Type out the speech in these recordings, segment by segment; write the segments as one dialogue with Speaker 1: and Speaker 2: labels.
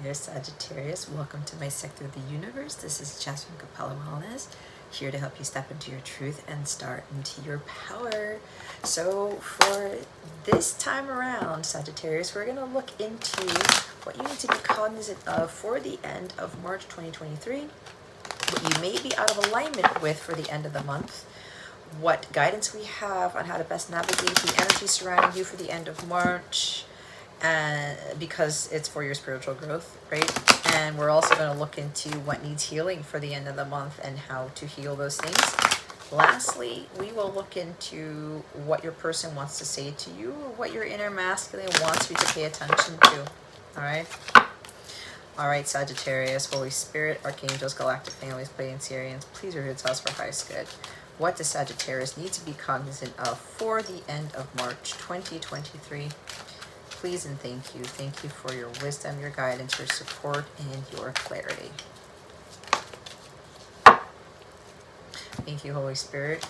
Speaker 1: there, Sagittarius. Welcome to my sector of the universe. This is Jess from Capella Wellness, here to help you step into your truth and start into your power. So for this time around, Sagittarius, we're going to look into what you need to be cognizant of for the end of March 2023, what you may be out of alignment with for the end of the month, what guidance we have on how to best navigate the energy surrounding you for the end of March, and because it's for your spiritual growth, right? And we're also going to look into what needs healing for the end of the month and how to heal those things. Lastly, we will look into what your person wants to say to you, or what your inner masculine wants you to pay attention to. All right, Sagittarius, Holy Spirit, Archangels, Galactic Families, Pleiadian Sirians, please reveal to us for highest good. What does Sagittarius need to be cognizant of for the end of March 2023? Please and thank you. Thank you for your wisdom, your guidance, your support, and your clarity. Thank you, Holy Spirit.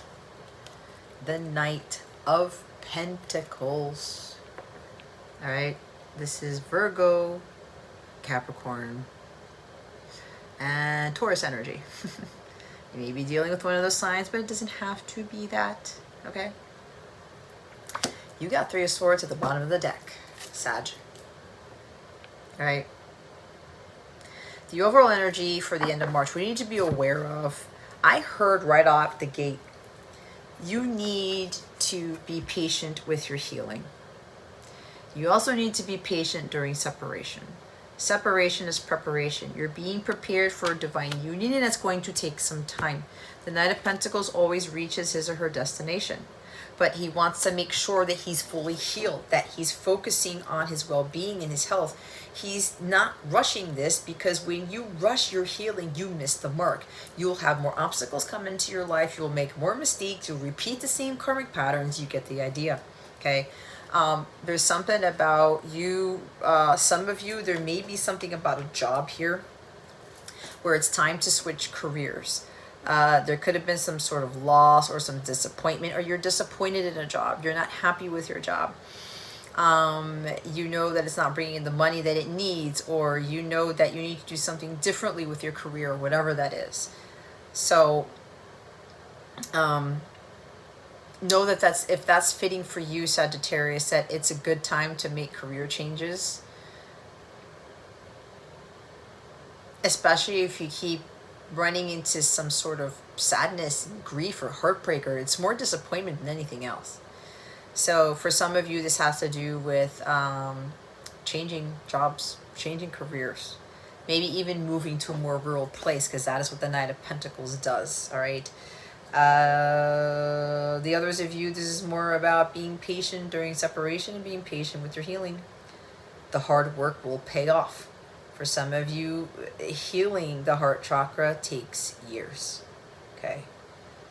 Speaker 1: The Knight of Pentacles. All right. This is Virgo, Capricorn, and Taurus energy. You may be dealing with one of those signs, but it doesn't have to be that. Okay. You got Three of Swords at the bottom of the deck, Sag. All right. The overall energy for the end of March, we need to be aware of. I heard right off the gate, you need to be patient with your healing. You also need to be patient during separation. Separation is preparation. You're being prepared for a divine union, and it's going to take some time. The Knight of Pentacles always reaches his or her destination, but he wants to make sure that he's fully healed, that he's focusing on his well-being and his health. He's not rushing this, because when you rush your healing, you miss the mark. You'll have more obstacles come into your life. You'll make more mistakes. You'll repeat the same karmic patterns. You get the idea, okay? There's something about you, some of you, there may be something about a job here where it's time to switch careers. There could have been some sort of loss or some disappointment, or you're disappointed in a job. You're not happy with your job. You know that it's not bringing in the money that it needs, or you know that you need to do something differently with your career, or whatever that is. So, know that if that's fitting for you, Sagittarius, that it's a good time to make career changes. Especially if you keep running into some sort of sadness, grief, or heartbreak, or it's more disappointment than anything else. So for some of you, this has to do with changing jobs, changing careers, maybe even moving to a more rural place, because that is what the Knight of Pentacles does, all right? The others of you, this is more about being patient during separation and being patient with your healing. The hard work will pay off. For some of you, healing the heart chakra takes years, okay?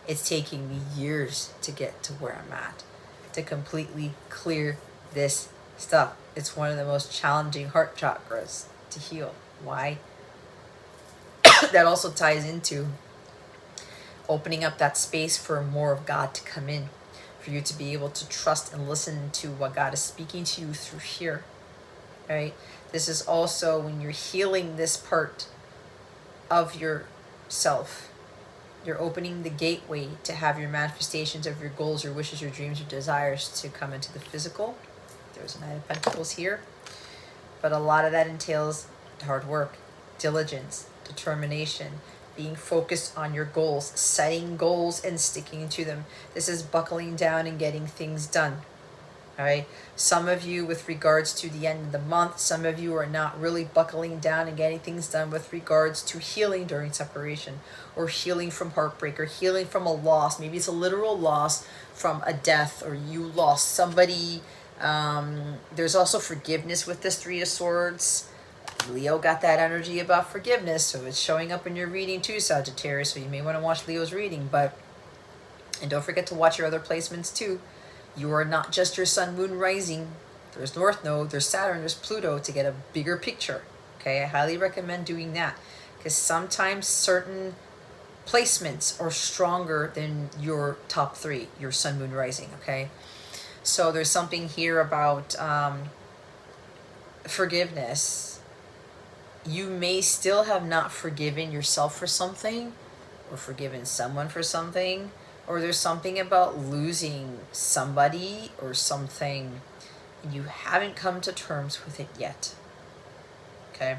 Speaker 1: It's taking me years to get to where I'm at, to completely clear this stuff. It's one of the most challenging heart chakras to heal. Why? That also ties into opening up that space for more of God to come in, for you to be able to trust and listen to what God is speaking to you through here, right? This is also when you're healing this part of yourself, you're opening the gateway to have your manifestations of your goals, your wishes, your dreams, your desires to come into the physical. There's a Knight of Pentacles here, but a lot of that entails hard work, diligence, determination, being focused on your goals, setting goals and sticking to them. This is buckling down and getting things done. All right. Some of you, with regards to the end of the month, some of you are not really buckling down and getting things done with regards to healing during separation, or healing from heartbreak, or healing from a loss. Maybe it's a literal loss from a death, or you lost somebody. There's also forgiveness with this Three of Swords. Leo got that energy about forgiveness, so it's showing up in your reading too, Sagittarius, so you may want to watch Leo's reading. And don't forget to watch your other placements too. You are not just your sun, moon, rising. There's North Node, there's Saturn, there's Pluto, to get a bigger picture. Okay, I highly recommend doing that, because sometimes certain placements are stronger than your top three, your sun, moon, rising. Okay, so there's something here about forgiveness You may still have not forgiven yourself for something, or forgiven someone for something, or there's something about losing somebody or something, and you haven't come to terms with it yet. Okay?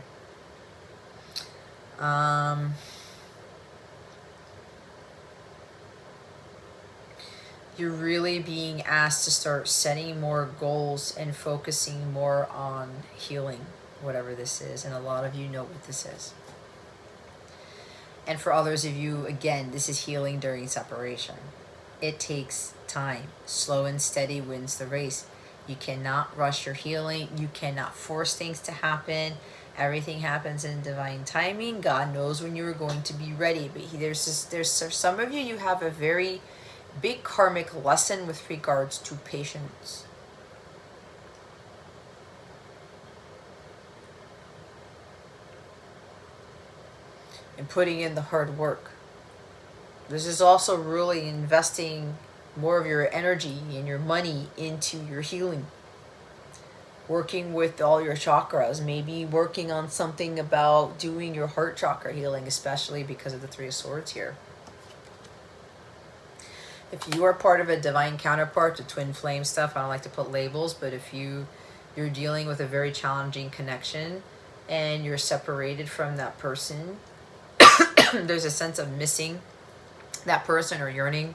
Speaker 1: You're really being asked to start setting more goals and focusing more on healing, whatever this is. And a lot of you know what this is. And for others of you, again, this is healing during separation. It takes time. Slow and steady wins the race. You cannot rush your healing. You cannot force things to happen. Everything happens in divine timing. God knows when you are going to be ready. But there's some of you, you have a very big karmic lesson with regards to patience. And putting in the hard work. This is also really investing more of your energy and your money into your healing. Working with all your chakras, maybe working on something about doing your heart chakra healing, especially because of the Three of Swords here. If you are part of a divine counterpart, the twin flame stuff, I don't like to put labels, but if you're dealing with a very challenging connection and you're separated from that person, there's a sense of missing that person or yearning.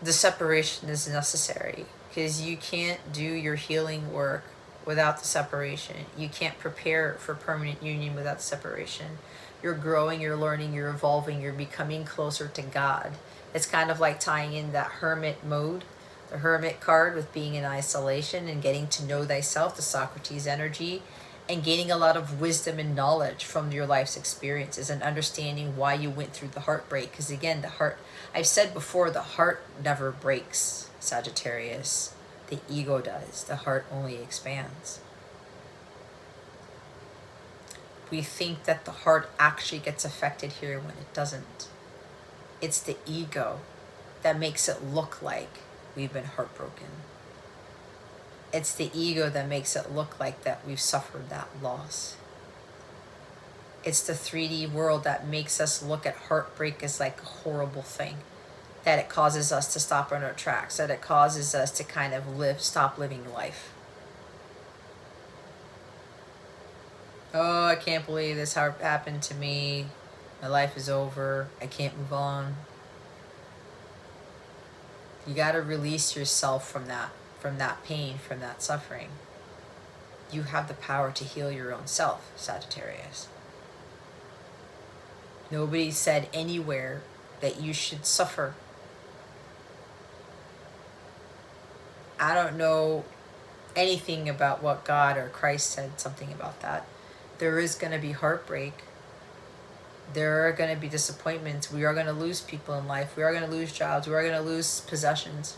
Speaker 1: The separation is necessary because you can't do your healing work without the separation. You can't prepare for permanent union without separation. You're growing, you're learning, you're evolving, you're becoming closer to God. It's kind of like tying in that hermit mode, the hermit card with being in isolation and getting to know thyself, the Socrates energy, and gaining a lot of wisdom and knowledge from your life's experiences and understanding why you went through the heartbreak. Because again, the heart, I've said before, the heart never breaks, Sagittarius. The ego does. The heart only expands. We think that the heart actually gets affected here when it doesn't. It's the ego that makes it look like we've been heartbroken. It's the ego that makes it look like that we've suffered that loss. It's the 3D world that makes us look at heartbreak as like a horrible thing. That it causes us to stop in our tracks. That it causes us to kind of stop living life. Oh, I can't believe this happened to me. My life is over. I can't move on. You got to release yourself from that pain, from that suffering. You have the power to heal your own self, Sagittarius. Nobody said anywhere that you should suffer. I don't know anything about what God or Christ said something about that. There is going to be heartbreak. There are going to be disappointments. We are going to lose people in life. We are going to lose jobs. We are going to lose possessions.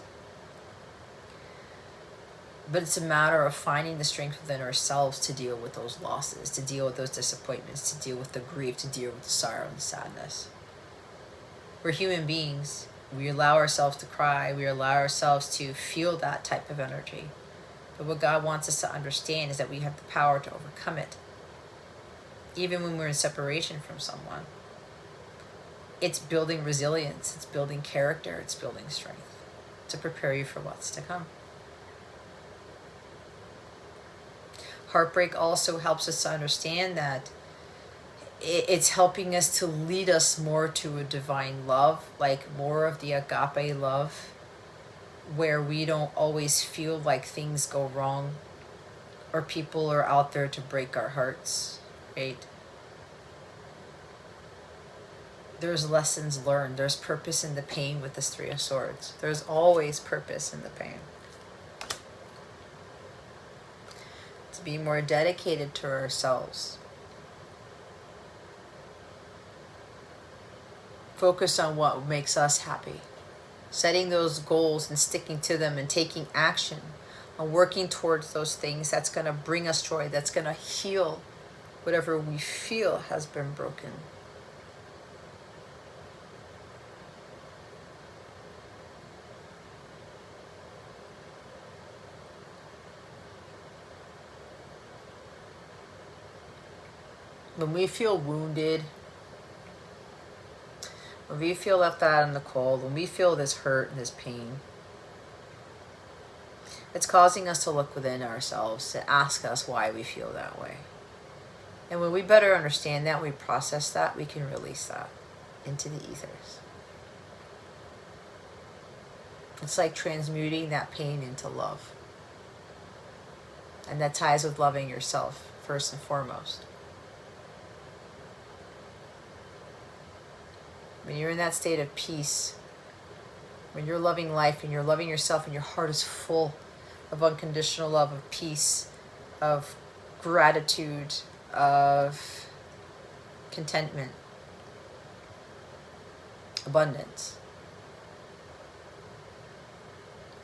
Speaker 1: But it's a matter of finding the strength within ourselves to deal with those losses, to deal with those disappointments, to deal with the grief, to deal with the sorrow and the sadness. We're human beings. We allow ourselves to cry. We allow ourselves to feel that type of energy. But what God wants us to understand is that we have the power to overcome it. Even when we're in separation from someone. It's building resilience. It's building character. It's building strength to prepare you for what's to come. Heartbreak also helps us to understand that it's helping us to lead us more to a divine love, like more of the agape love, where we don't always feel like things go wrong or people are out there to break our hearts, right? There's lessons learned. There's purpose in the pain with this Three of Swords. There's always purpose in the pain. To be more dedicated to ourselves. Focus on what makes us happy. Setting those goals and sticking to them and taking action on working towards those things that's going to bring us joy, that's going to heal whatever we feel has been broken. When we feel wounded, when we feel left out in the cold, when we feel this hurt and this pain, it's causing us to look within ourselves, to ask us why we feel that way. And when we better understand that, we process that, we can release that into the ethers. It's like transmuting that pain into love. And that ties with loving yourself first and foremost. When you're in that state of peace, when you're loving life and you're loving yourself and your heart is full of unconditional love, of peace, of gratitude, of contentment, abundance.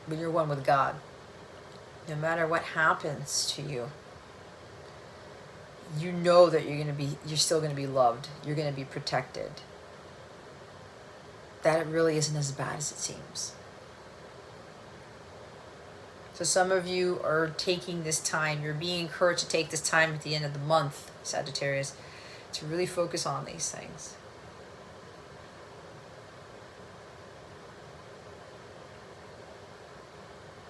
Speaker 1: When you're one with God, no matter what happens to you, you know that you're still going to be loved. You're going to be protected. That it really isn't as bad as it seems. So some of you are taking this time, you're being encouraged to take this time at the end of the month, Sagittarius, to really focus on these things.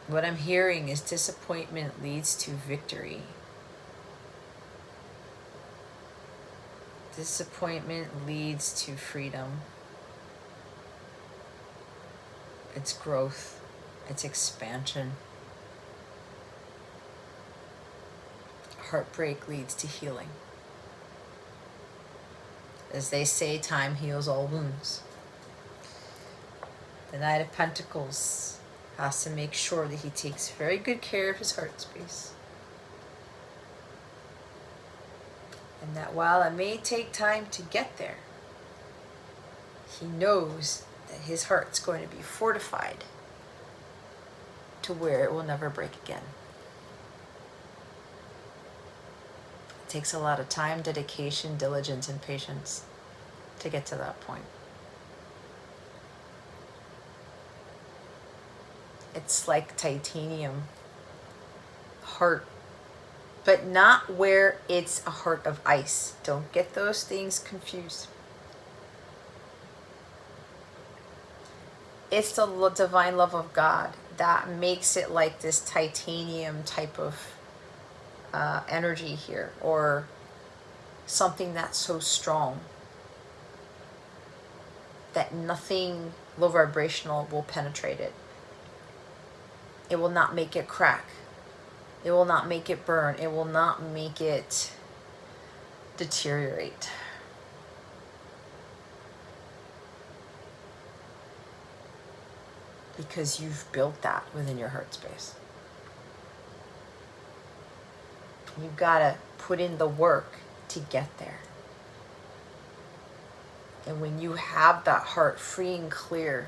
Speaker 1: What I'm hearing is disappointment leads to victory. Disappointment leads to freedom. It's growth. It's expansion. Heartbreak leads to healing. As they say, time heals all wounds. The Knight of Pentacles has to make sure that he takes very good care of his heart space. And that while it may take time to get there, he knows that his heart's going to be fortified to where it will never break again. It takes a lot of time, dedication, diligence, and patience to get to that point. It's like titanium heart, but not where it's a heart of ice. Don't get those things confused. It's the divine love of God that makes it like this titanium type of energy here, or something that's so strong that nothing low vibrational will penetrate it. It will not make it crack. It will not make it burn. It will not make it deteriorate. Because you've built that within your heart space. You've got to put in the work to get there. And when you have that heart free and clear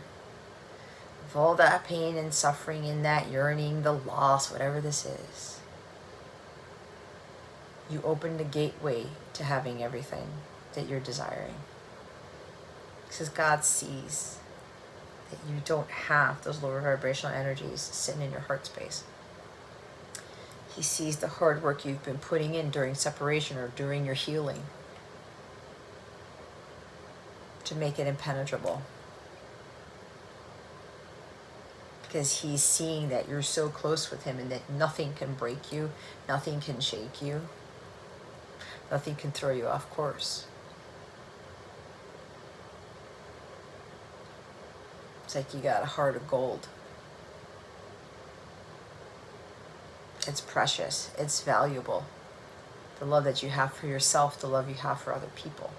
Speaker 1: of all that pain and suffering and that yearning, the loss, whatever this is, you open the gateway to having everything that you're desiring. Because God sees that you don't have those lower vibrational energies sitting in your heart space. He sees the hard work you've been putting in during separation or during your healing to make it impenetrable. Because he's seeing that you're so close with him and that nothing can break you, nothing can shake you, nothing can throw you off course. It's like you got a heart of gold. It's precious. It's valuable. The love that you have for yourself, the love you have for other people.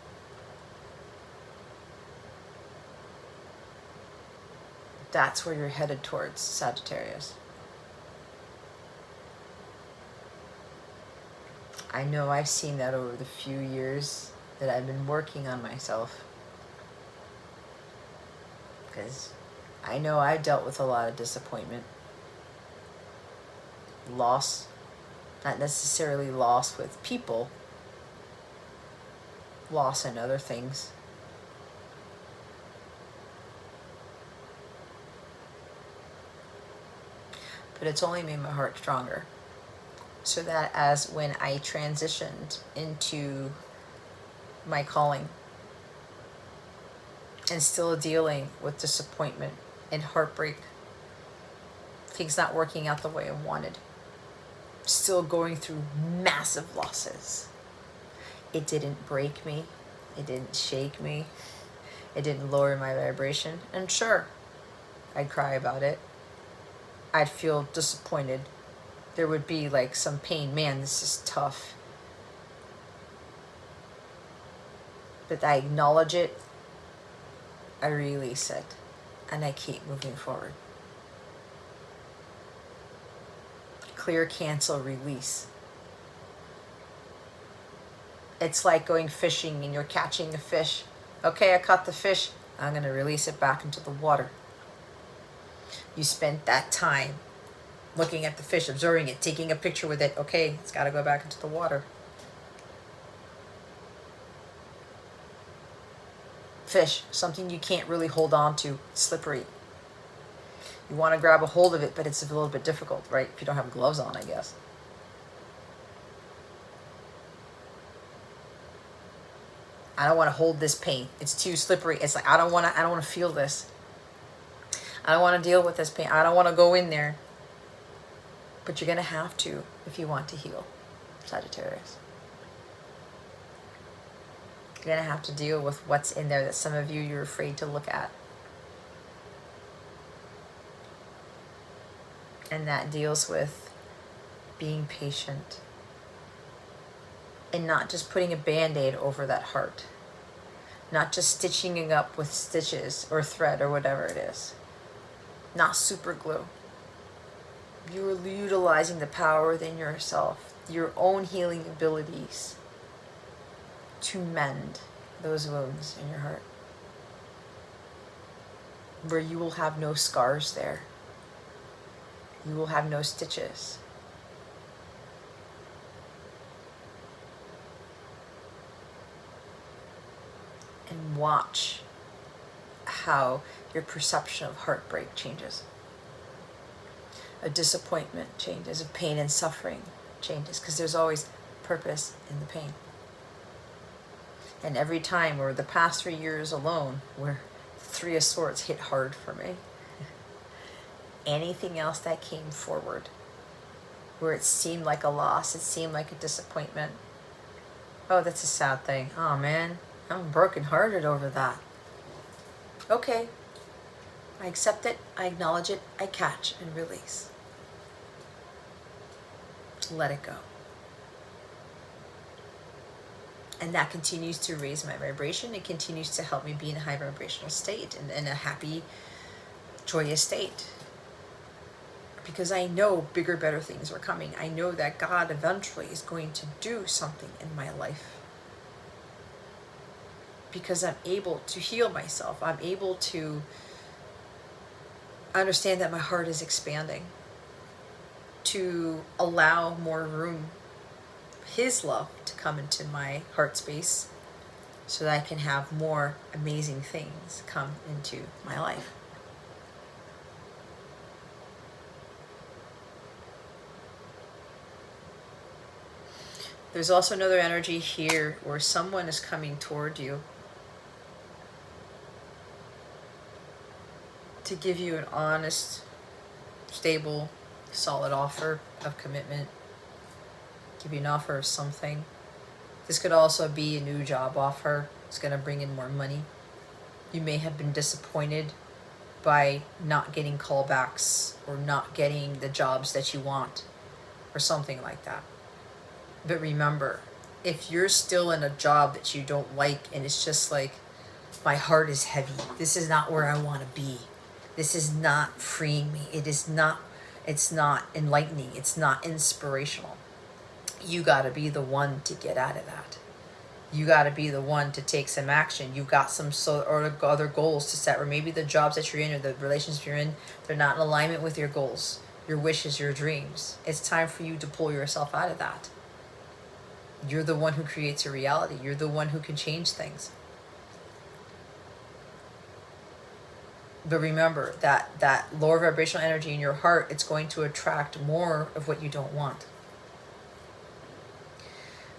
Speaker 1: That's where you're headed towards, Sagittarius. I know I've seen that over the few years that I've been working on myself. Because I know I've dealt with a lot of disappointment. Loss, not necessarily loss with people, loss in other things. But it's only made my heart stronger. So that as when I transitioned into my calling and still dealing with disappointment and heartbreak, things not working out the way I wanted, still going through massive losses. It didn't break me. It didn't shake me. It didn't lower my vibration. And sure, I'd cry about it. I'd feel disappointed. There would be like some pain. Man, this is tough. But I acknowledge it. I release it. And I keep moving forward. Clear, cancel, release. It's like going fishing and you're catching a fish. Okay, I caught the fish. I'm going to release it back into the water. You spent that time looking at the fish, observing it, taking a picture with it. Okay, it's got to go back into the water. Fish, something you can't really hold on to, slippery. You want to grab a hold of it, but it's a little bit difficult, right? If you don't have gloves on, I guess. I don't want to hold this pain. It's too slippery. It's like I don't want to feel this. I don't want to deal with this pain. I don't want to go in there. But you're going to have to if you want to heal, Sagittarius. You're going to have to deal with what's in there that some of you're afraid to look at. And that deals with being patient and not just putting a band-aid over that heart. Not just stitching it up with stitches or thread or whatever it is. Not super glue. You're utilizing the power within yourself, your own healing abilities to mend those wounds in your heart. Where you will have no scars there. You will have no stitches. And watch how your perception of heartbreak changes. A disappointment changes, a pain and suffering changes, because there's always purpose in the pain. And every time, or the past 3 years alone, where the Three of Swords hit hard for me, anything else that came forward, where it seemed like a loss, it seemed like a disappointment, oh, that's a sad thing. Oh man, I'm brokenhearted over that. Okay, I accept it, I acknowledge it, I catch and release. Let it go. And that continues to raise my vibration. It continues to help me be in a high vibrational state and in a happy, joyous state. Because I know bigger, better things are coming. I know that God eventually is going to do something in my life. Because I'm able to heal myself. I'm able to understand that my heart is expanding. To allow more room, His love, to come into my heart space so that I can have more amazing things come into my life. There's also another energy here where someone is coming toward you to give you an honest, stable, solid offer of commitment. Give you an offer of something. This could also be a new job offer. It's going to bring in more money. You may have been disappointed by not getting callbacks or not getting the jobs that you want or something like that. But remember, if you're still in a job that you don't like and it's just like, my heart is heavy, this is not where I want to be, this is not freeing me, it's not enlightening, it's not inspirational, you got to be the one to get out of that. You got to be the one to take some action. You've got some or other goals to set, or maybe the jobs that you're in or the relationships you're in, they're not in alignment with your goals, your wishes, your dreams. It's time for you to pull yourself out of that. You're the one who creates your reality. You're the one who can change things. But remember that lower vibrational energy in your heart, it's going to attract more of what you don't want.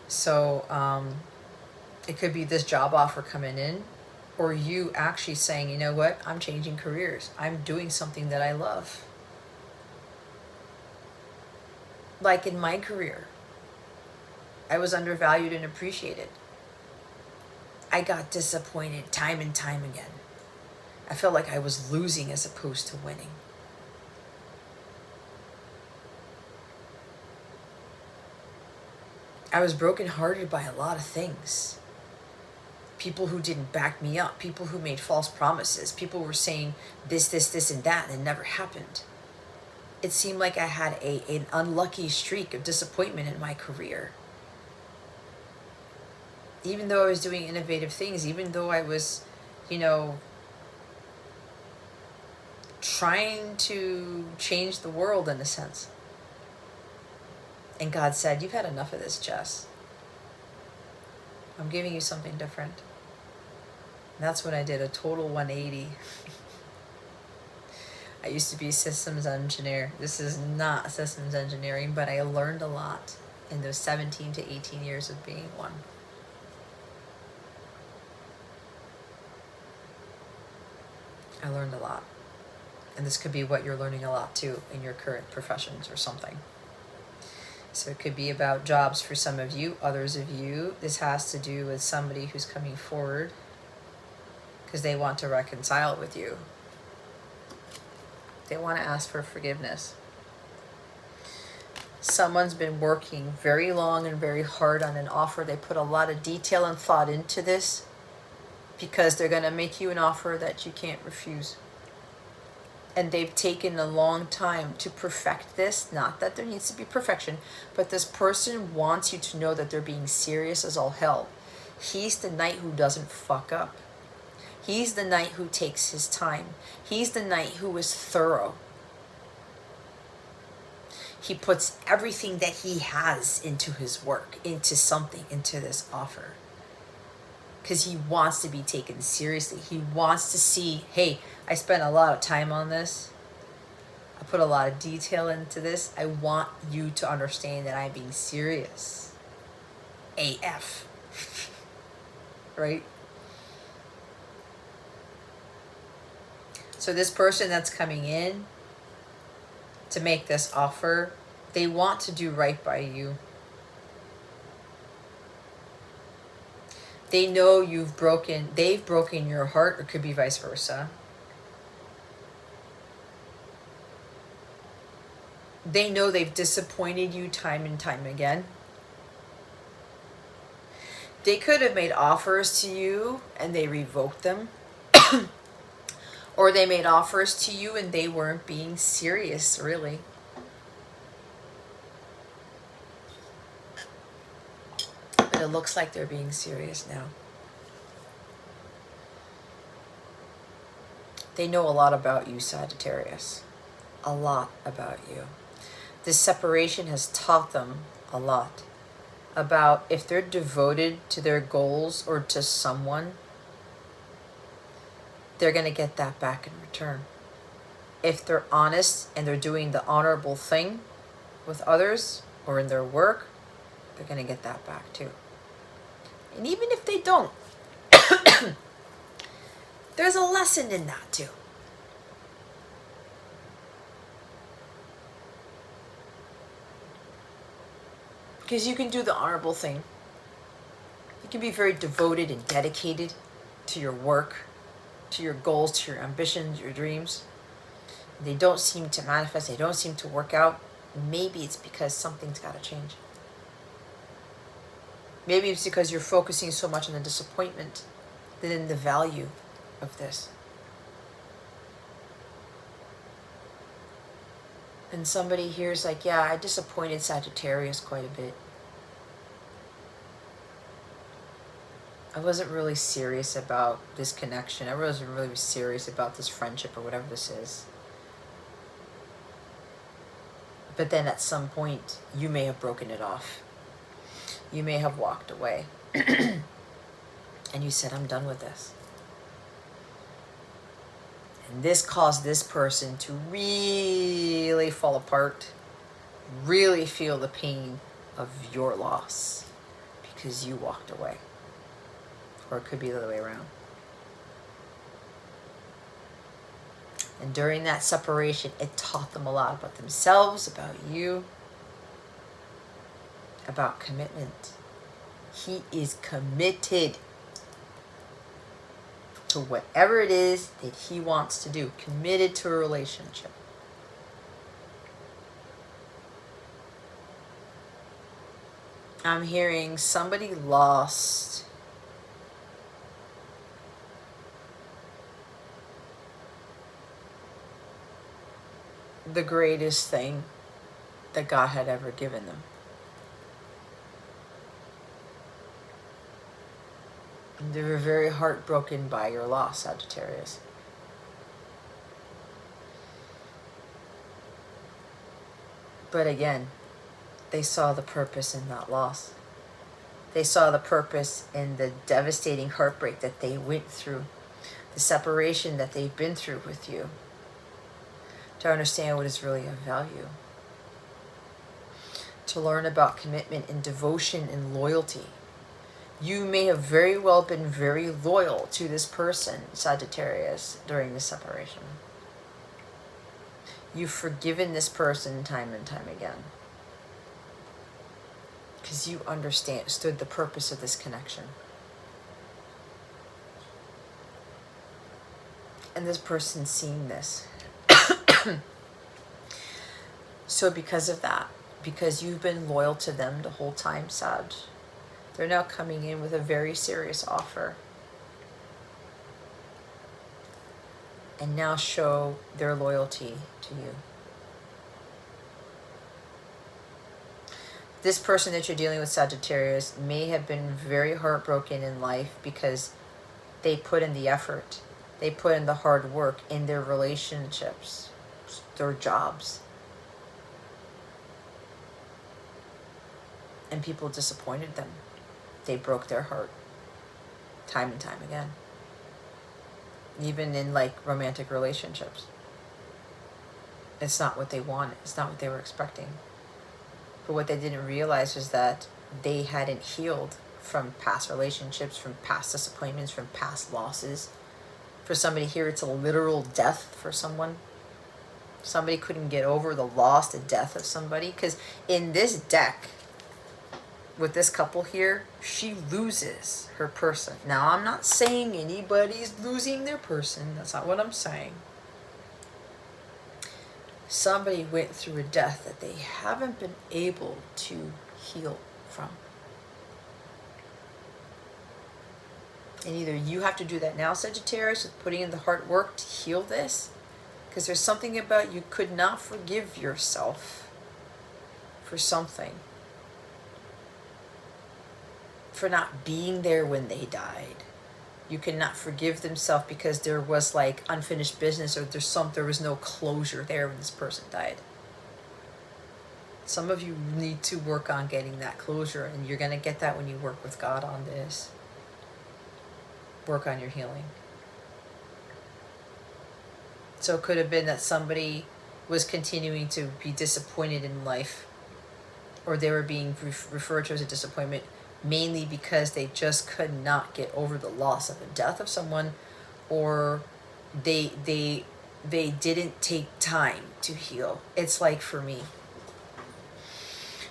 Speaker 1: So It could be this job offer coming in, or you actually saying, you know what, I'm changing careers. I'm doing something that I love. Like in my career, I was undervalued and appreciated. I got disappointed time and time again. I felt like I was losing as opposed to winning. I was brokenhearted by a lot of things. People who didn't back me up, people who made false promises, people were saying this, and that, and it never happened. It seemed like I had an unlucky streak of disappointment in my career. Even though I was doing innovative things, even though I was, trying to change the world in a sense. And God said, you've had enough of this, Jess. I'm giving you something different. And that's when I did a total 180. I used to be a systems engineer. This is not systems engineering, but I learned a lot in those 17 to 18 years of being one. I learned a lot. And this could be what you're learning a lot too in your current professions or something. So it could be about jobs for some of you. Others of you, this has to do with somebody who's coming forward because they want to reconcile with you. They want to ask for forgiveness. Someone's been working very long and very hard on an offer. They put a lot of detail and thought into this because they're going to make you an offer that you can't refuse. And they've taken a long time to perfect this. Not that there needs to be perfection, but this person wants you to know that they're being serious as all hell. He's the knight who doesn't fuck up. He's the knight who takes his time. He's the knight who is thorough. He puts everything that he has into his work, into something, into this offer. Because he wants to be taken seriously. He wants to see, hey, I spent a lot of time on this. I put a lot of detail into this. I want you to understand that I'm being serious. AF. Right? So this person that's coming in to make this offer, they want to do right by you. They know they've broken your heart, or it could be vice versa. They know they've disappointed you time and time again. They could have made offers to you and they revoked them. Or they made offers to you and they weren't being serious, really. But it looks like they're being serious now. They know a lot about you, Sagittarius. A lot about you. This separation has taught them a lot about if they're devoted to their goals or to someone, they're going to get that back in return. If they're honest and they're doing the honorable thing with others or in their work, they're going to get that back too. And even if they don't, there's a lesson in that too. Because you can do the honorable thing. You can be very devoted and dedicated to your work, to your goals, to your ambitions, your dreams. They don't seem to manifest. They don't seem to work out. Maybe it's because something's got to change. Maybe it's because you're focusing so much on the disappointment than in the value of this. And somebody here is like, yeah, I disappointed Sagittarius quite a bit. I wasn't really serious about this connection. I wasn't really serious about this friendship or whatever this is. But then at some point, you may have broken it off. You may have walked away. And you said, I'm done with this. And this caused this person to really fall apart, really feel the pain of your loss because you walked away. Or it could be the other way around. And during that separation, it taught them a lot about themselves, about you, about commitment. He is committed to whatever it is that he wants to do. Committed to a relationship. I'm hearing somebody lost the greatest thing that God had ever given them. And they were very heartbroken by your loss, Sagittarius. But again, they saw the purpose in that loss. They saw the purpose in the devastating heartbreak that they went through, the separation that they've been through with you, to understand what is really of value, to learn about commitment and devotion and loyalty. You may have very well been very loyal to this person, Sagittarius, during the separation. You've forgiven this person time and time again, because you understood the purpose of this connection. And this person's seeing this. So because of that, because you've been loyal to them the whole time, Sag, they're now coming in with a very serious offer. And now show their loyalty to you. This person that you're dealing with, Sagittarius, may have been very heartbroken in life because they put in the effort. They put in the hard work in their relationships, their jobs. And people disappointed them. They broke their heart time and time again. Even in like romantic relationships. It's not what they wanted. It's not what they were expecting. But what they didn't realize was that they hadn't healed from past relationships, from past disappointments, from past losses. For somebody here, it's a literal death for someone. Somebody couldn't get over the loss, the death of somebody. Because in this deck, with this couple here, she loses her person. Now, I'm not saying anybody's losing their person. That's not what I'm saying. Somebody went through a death that they haven't been able to heal from. And either you have to do that now, Sagittarius, with putting in the hard work to heal this, because there's something about you could not forgive yourself for something. For not being there when they died. You cannot forgive themselves because there was like unfinished business, or there was no closure there when this person died. Some of you need to work on getting that closure, and you're going to get that when you work with God on this. Work on your healing. So it could have been that somebody was continuing to be disappointed in life, or they were being referred to as a disappointment, mainly because they just could not get over the loss of the death of someone, or they didn't take time to heal. It's like for me,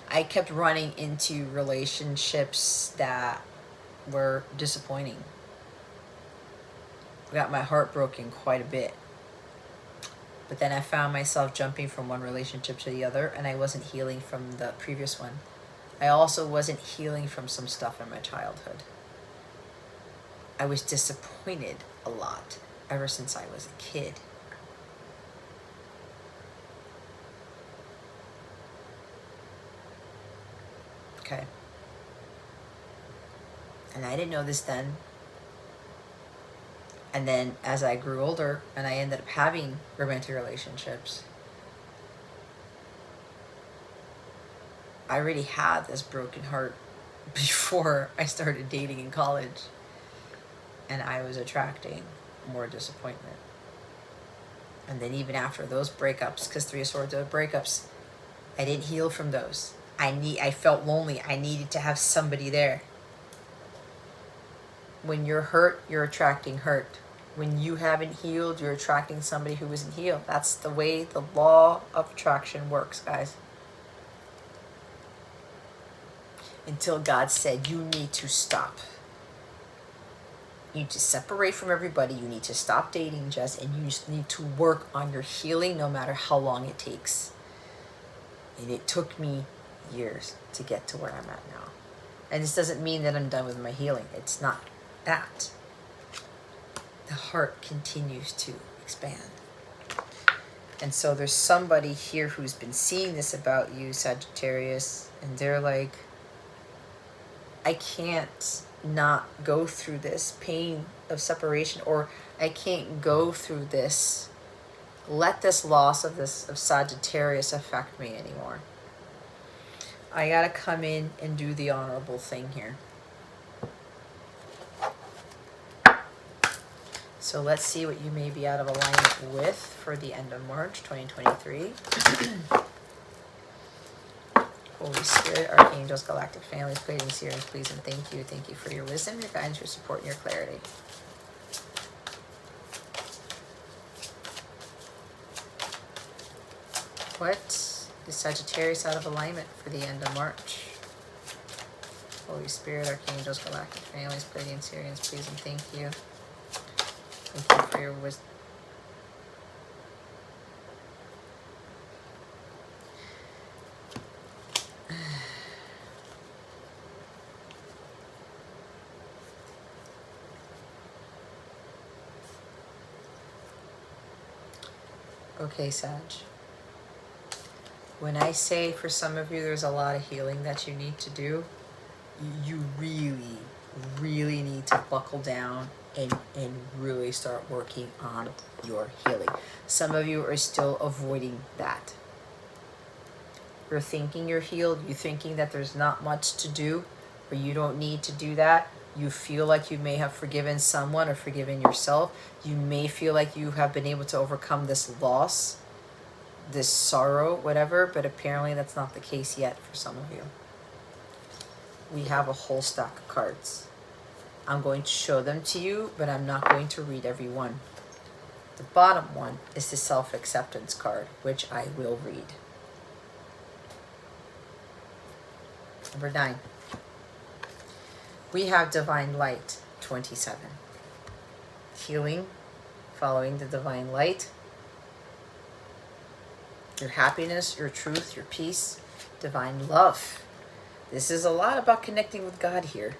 Speaker 1: I kept running into relationships that were disappointing. I got my heart broken quite a bit. But then I found myself jumping from one relationship to the other, and I wasn't healing from the previous one. I also wasn't healing from some stuff in my childhood. I was disappointed a lot ever since I was a kid. Okay. And I didn't know this then. And then as I grew older and I ended up having romantic relationships, I already had this broken heart before I started dating in college. And I was attracting more disappointment. And then even after those breakups, because Three of Swords are breakups, I didn't heal from those. I felt lonely. I needed to have somebody there. When you're hurt, you're attracting hurt. When you haven't healed, you're attracting somebody who isn't healed. That's the way the law of attraction works, guys. Until God said, you need to stop. You need to separate from everybody. You need to stop dating, Jess, and you just need to work on your healing no matter how long it takes. And it took me years to get to where I'm at now. And this doesn't mean that I'm done with my healing. It's not that. The heart continues to expand. And so there's somebody here who's been seeing this about you, Sagittarius, and they're like, I can't not go through this pain of separation, or I can't go through this, let this loss of Sagittarius affect me anymore. I gotta come in and do the honorable thing here. So let's see what you may be out of alignment with for the end of March 2023. Holy Spirit, Archangels, Galactic Families, Pleiadian, Sirians, please and thank you. Thank you for your wisdom, your guidance, your support, and your clarity. What is Sagittarius out of alignment for the end of March? Holy Spirit, Archangels, Galactic Families, Pleiadian, Sirians, please and thank you. Thank you for your wisdom. Okay, Sag. When I say for some of you there's a lot of healing that you need to do, you really, really need to buckle down and really start working on your healing. Some of you are still avoiding that. You're thinking you're healed. You're thinking that there's not much to do, or you don't need to do that. You feel like you may have forgiven someone or forgiven yourself. You may feel like you have been able to overcome this loss, this sorrow, whatever, but apparently that's not the case yet for some of you. We have a whole stack of cards. I'm going to show them to you, but I'm not going to read every one. The bottom one is the self-acceptance card, which I will read. Number 9. We have Divine Light, 27. Healing, following the Divine Light. Your happiness, your truth, your peace, divine love. This is a lot about connecting with God here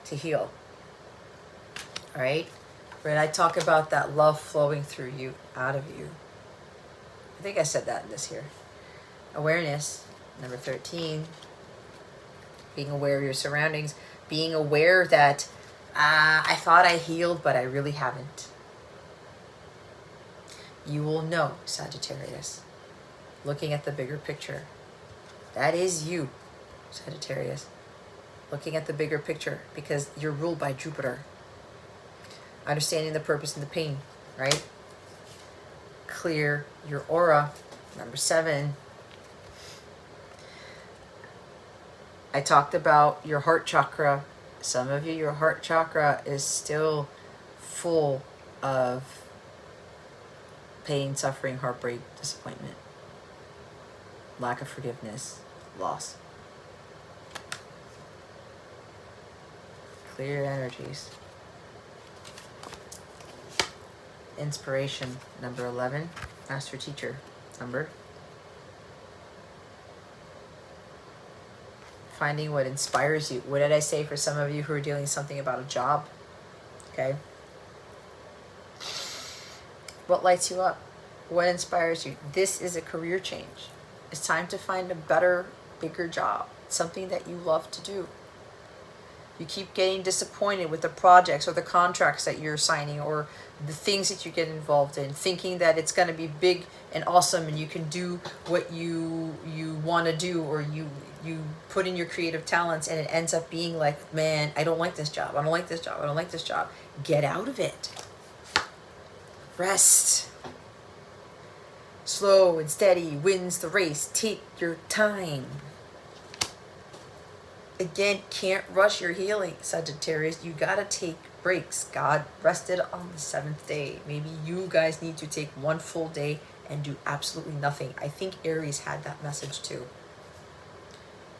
Speaker 1: to heal. All right? When I talk about that love flowing through you, out of you. I think I said that in this here. Awareness, number 13. Being aware of your surroundings. Being aware that I thought I healed, but I really haven't. You will know, Sagittarius, looking at the bigger picture. That is you, Sagittarius, looking at the bigger picture, because you're ruled by Jupiter. Understanding the purpose and the pain, right? Clear your aura, number 7. I talked about your heart chakra. Some of you, your heart chakra is still full of pain, suffering, heartbreak, disappointment, lack of forgiveness, loss. Clear energies. Inspiration, number 11. Master teacher, number. Finding what inspires you. What did I say for some of you who are dealing something about a job? Okay. What lights you up? What inspires you? This is a career change. It's time to find a better, bigger job. Something that you love to do. You keep getting disappointed with the projects or the contracts that you're signing or the things that you get involved in, thinking that it's going to be big and awesome and you can do what you want to do, or you put in your creative talents and it ends up being like, man, I don't like this job. I don't like this job. I don't like this job. Get out of it. Rest. Slow and steady wins the race. Take your time. Again, can't rush your healing, Sagittarius. You got to take breaks. God rested on the 7th day. Maybe you guys need to take one full day and do absolutely nothing. I think Aries had that message too.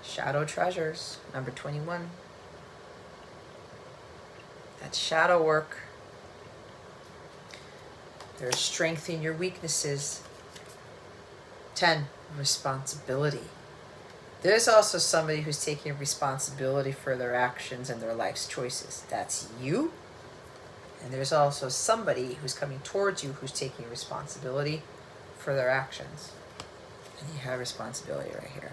Speaker 1: Shadow treasures, number 21. That's shadow work. There's strength in your weaknesses. 10, responsibility. There's also somebody who's taking responsibility for their actions and their life's choices. That's you. And there's also somebody who's coming towards you who's taking responsibility for their actions. And you have responsibility right here.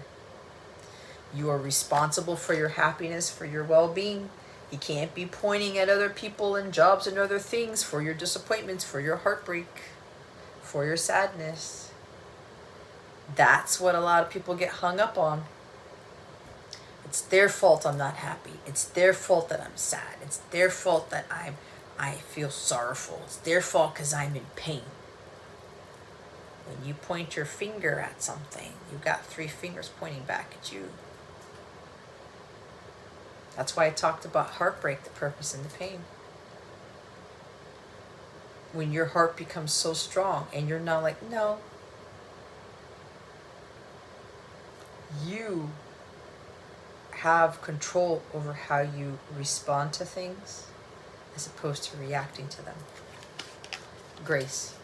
Speaker 1: You are responsible for your happiness, for your well-being. You can't be pointing at other people and jobs and other things for your disappointments, for your heartbreak, for your sadness. That's what a lot of people get hung up on. It's their fault I'm not happy. It's their fault that I'm sad. It's their fault that I feel sorrowful. It's their fault because I'm in pain. When you point your finger at something, you got 3 fingers pointing back at you. That's why I talked about heartbreak, the purpose and the pain. When your heart becomes so strong and you're not like, no. You have control over how you respond to things as opposed to reacting to them. Grace.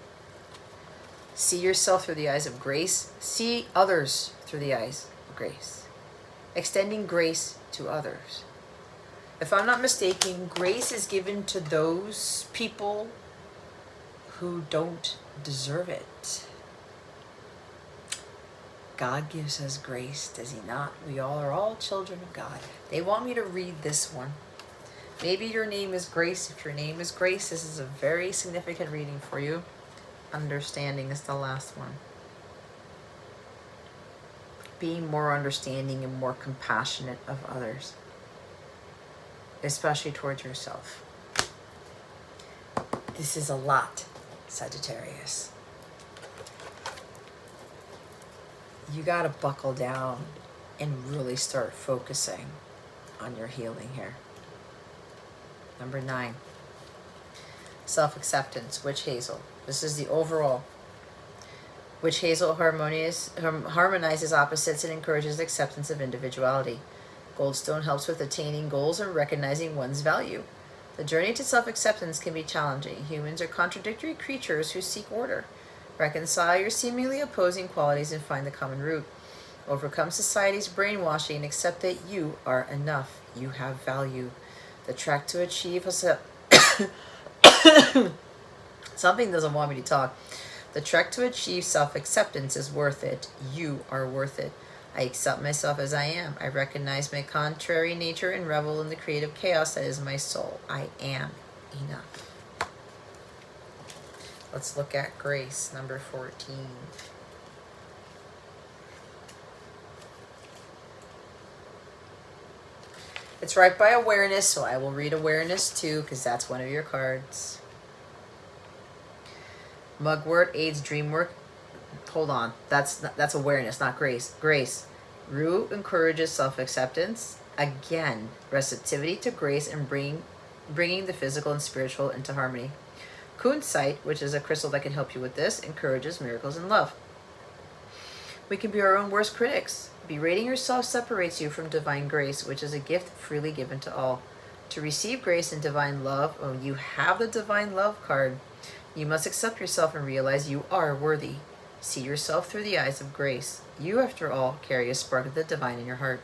Speaker 1: See yourself through the eyes of grace. See others through the eyes of grace. Extending grace to others. If I'm not mistaken, grace is given to those people who don't deserve it. God gives us grace, does he not? We all are all children of God. They want me to read this one. Maybe your name is Grace. If your name is Grace, this is a very significant reading for you. Understanding is the last one. Being more understanding and more compassionate of others, especially towards yourself. This is a lot, Sagittarius. You got to buckle down and really start focusing on your healing here. Number 9, self-acceptance, witch hazel. This is the overall. Witch hazel harmonizes opposites and encourages acceptance of individuality. Goldstone helps with attaining goals and recognizing one's value. The journey to self-acceptance can be challenging. Humans are contradictory creatures who seek order. Reconcile your seemingly opposing qualities and find the common root. Overcome society's brainwashing and accept that you are enough. You have value. The track to achieve something doesn't want me to talk. The trek to achieve self-acceptance is worth it. You are worth it. I accept myself as I am. I recognize my contrary nature and revel in the creative chaos that is my soul. I am enough. Let's look at grace, number 14. It's right by awareness, so I will read awareness too, because that's one of your cards. Mugwort aids dream work. Hold on, that's awareness, not grace. Grace. Rue encourages self-acceptance. Again, receptivity to grace and bringing the physical and spiritual into harmony. Kunzite, which is a crystal that can help you with this, encourages miracles in love. We can be our own worst critics. Berating yourself separates you from divine grace, which is a gift freely given to all. To receive grace and divine love, oh, you have the divine love card. You must accept yourself and realize you are worthy. See yourself through the eyes of grace. You, after all, carry a spark of the divine in your heart.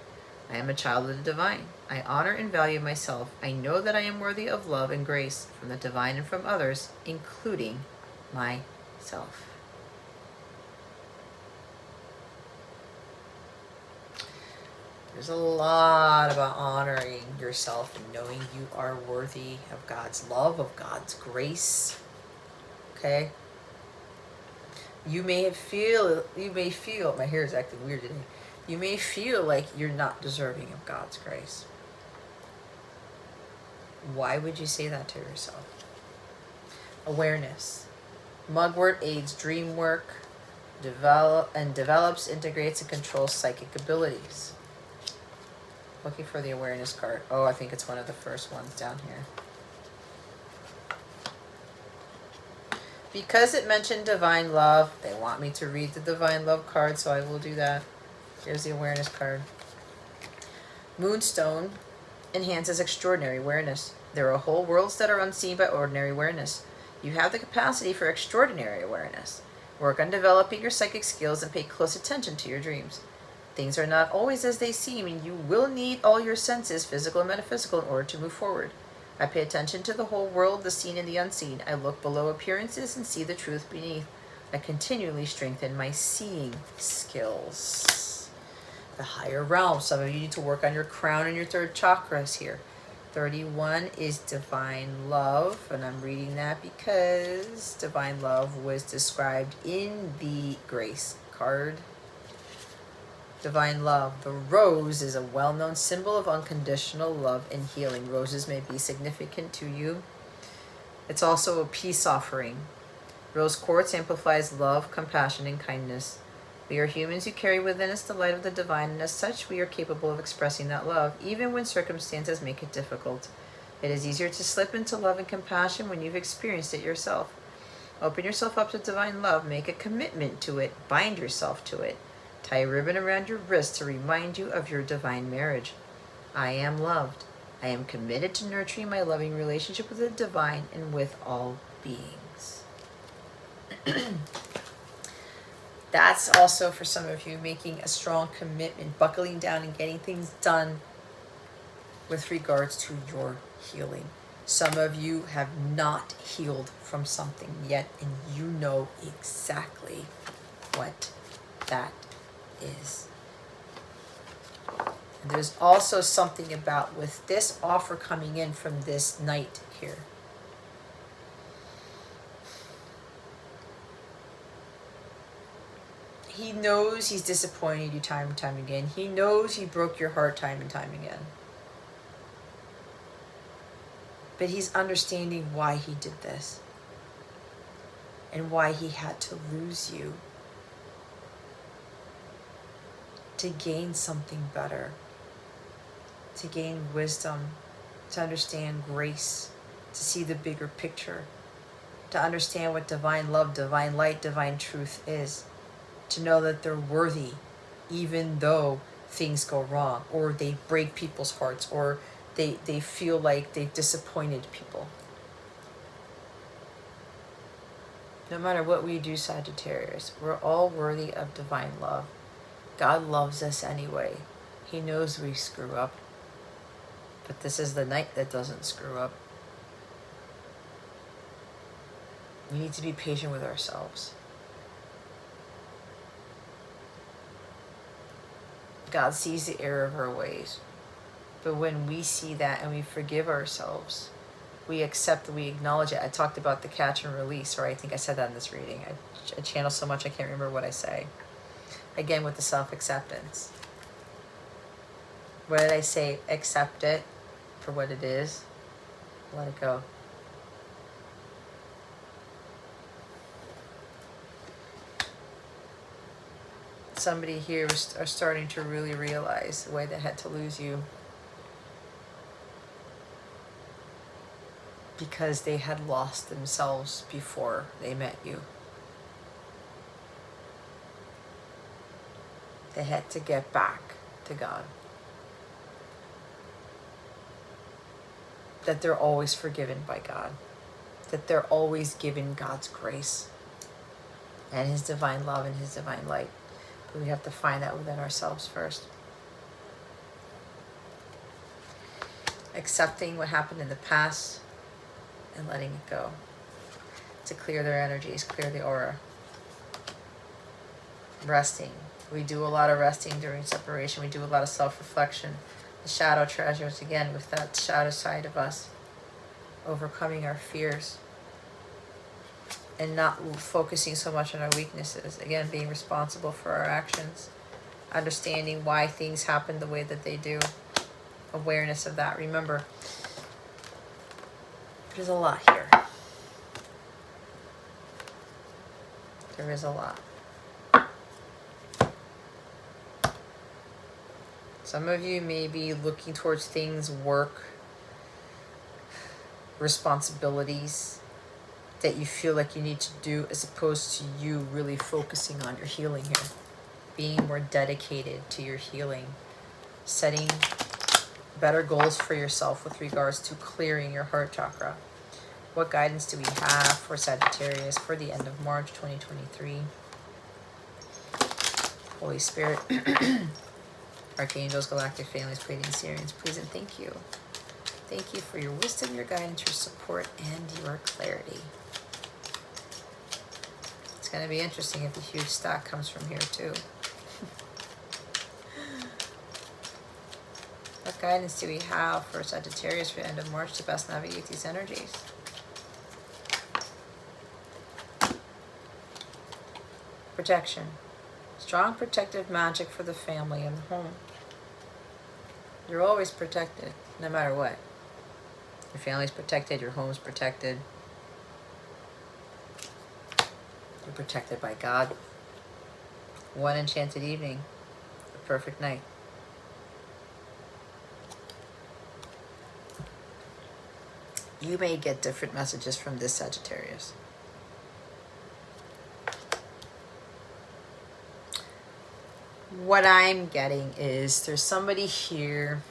Speaker 1: I am a child of the divine. I honor and value myself. I know that I am worthy of love and grace from the divine and from others, including myself. There's a lot about honoring yourself and knowing you are worthy of God's love, of God's grace. Okay? You may feel, my hair is acting weird today. You may feel like you're not deserving of God's grace. Why would you say that to yourself? Awareness. Mugwort aids dream work, develops, integrates, and controls psychic abilities. Looking for the awareness card. Oh, I think it's one of the first ones down here. Because it mentioned divine love, they want me to read the divine love card, so I will do that. Here's the awareness card. Moonstone enhances extraordinary awareness. There are whole worlds that are unseen by ordinary awareness. You have the capacity for extraordinary awareness. Work on developing your psychic skills and pay close attention to your dreams. Things are not always as they seem, and you will need all your senses, physical and metaphysical, in order to move forward. I pay attention to the whole world, the seen and the unseen. I look below appearances and see the truth beneath. I continually strengthen my seeing skills. The higher realm. Some of you need to work on your crown and your third chakras here. 31 is divine love, and I'm reading that because divine love was described in the grace card. Divine love. The rose is a well-known symbol of unconditional love and healing. Roses may be significant to you. It's also a peace offering. Rose quartz amplifies love, compassion, and kindness. We are humans who carry within us the light of the divine, and as such, we are capable of expressing that love, even when circumstances make it difficult. It is easier to slip into love and compassion when you've experienced it yourself. Open yourself up to divine love. Make a commitment to it. Bind yourself to it. Tie a ribbon around your wrist to remind you of your divine marriage. I am loved. I am committed to nurturing my loving relationship with the divine and with all beings. That's also for some of you making a strong commitment, buckling down and getting things done with regards to your healing. Some of you have not healed from something yet, and you know exactly what that is. And there's also something about with this offer coming in from this knight here. He knows he's disappointed you time and time again. He knows he broke your heart time and time again. But he's understanding why he did this and why he had to lose you to gain something better, to gain wisdom, to understand grace, to see the bigger picture, to understand what divine love, divine light, divine truth is, to know that they're worthy even though things go wrong or they break people's hearts or they feel like they've disappointed people. No matter what we do, Sagittarius, we're all worthy of divine love. God loves us anyway. He knows we screw up. But this is the night that doesn't screw up. We need to be patient with ourselves. God sees the error of our ways. But when we see that and we forgive ourselves, we accept, we acknowledge it. I talked about the catch and release, or I think I said that in this reading. I channel so much I can't remember what I say. Again, with the self-acceptance. What did I say? Accept it for what it is. Let it go. Somebody here are starting to really realize the way they had to lose you. Because they had lost themselves before they met you. They had to get back to God. That they're always forgiven by God. That they're always given God's grace and His divine love and His divine light. But we have to find that within ourselves first. Accepting what happened in the past and letting it go. To clear their energies, clear the aura. Resting. We do a lot of resting during separation. We do a lot of self-reflection. The shadow treasures, again, with that shadow side of us. Overcoming our fears. And not focusing so much on our weaknesses. Again, being responsible for our actions. Understanding why things happen the way that they do. Awareness of that. Remember, there's a lot here. There is a lot. Some of you may be looking towards things, work, responsibilities that you feel like you need to do, as opposed to you really focusing on your healing here. Being more dedicated to your healing. Setting better goals for yourself with regards to clearing your heart chakra. What guidance do we have for Sagittarius for the end of March 2023? Holy Spirit, Archangels, Galactic Families, Pleiadians, Sirians, please and thank you. Thank you for your wisdom, your guidance, your support, and your clarity. It's going to be interesting if a huge stack comes from here too. What guidance do we have for Sagittarius for the end of March to best navigate these energies? Protection. Strong protective magic for the family and the home. You're always protected, no matter what. Your family's protected, your home's protected. You're protected by God. One enchanted evening, a perfect night. You may get different messages from this Sagittarius. What I'm getting is there's somebody here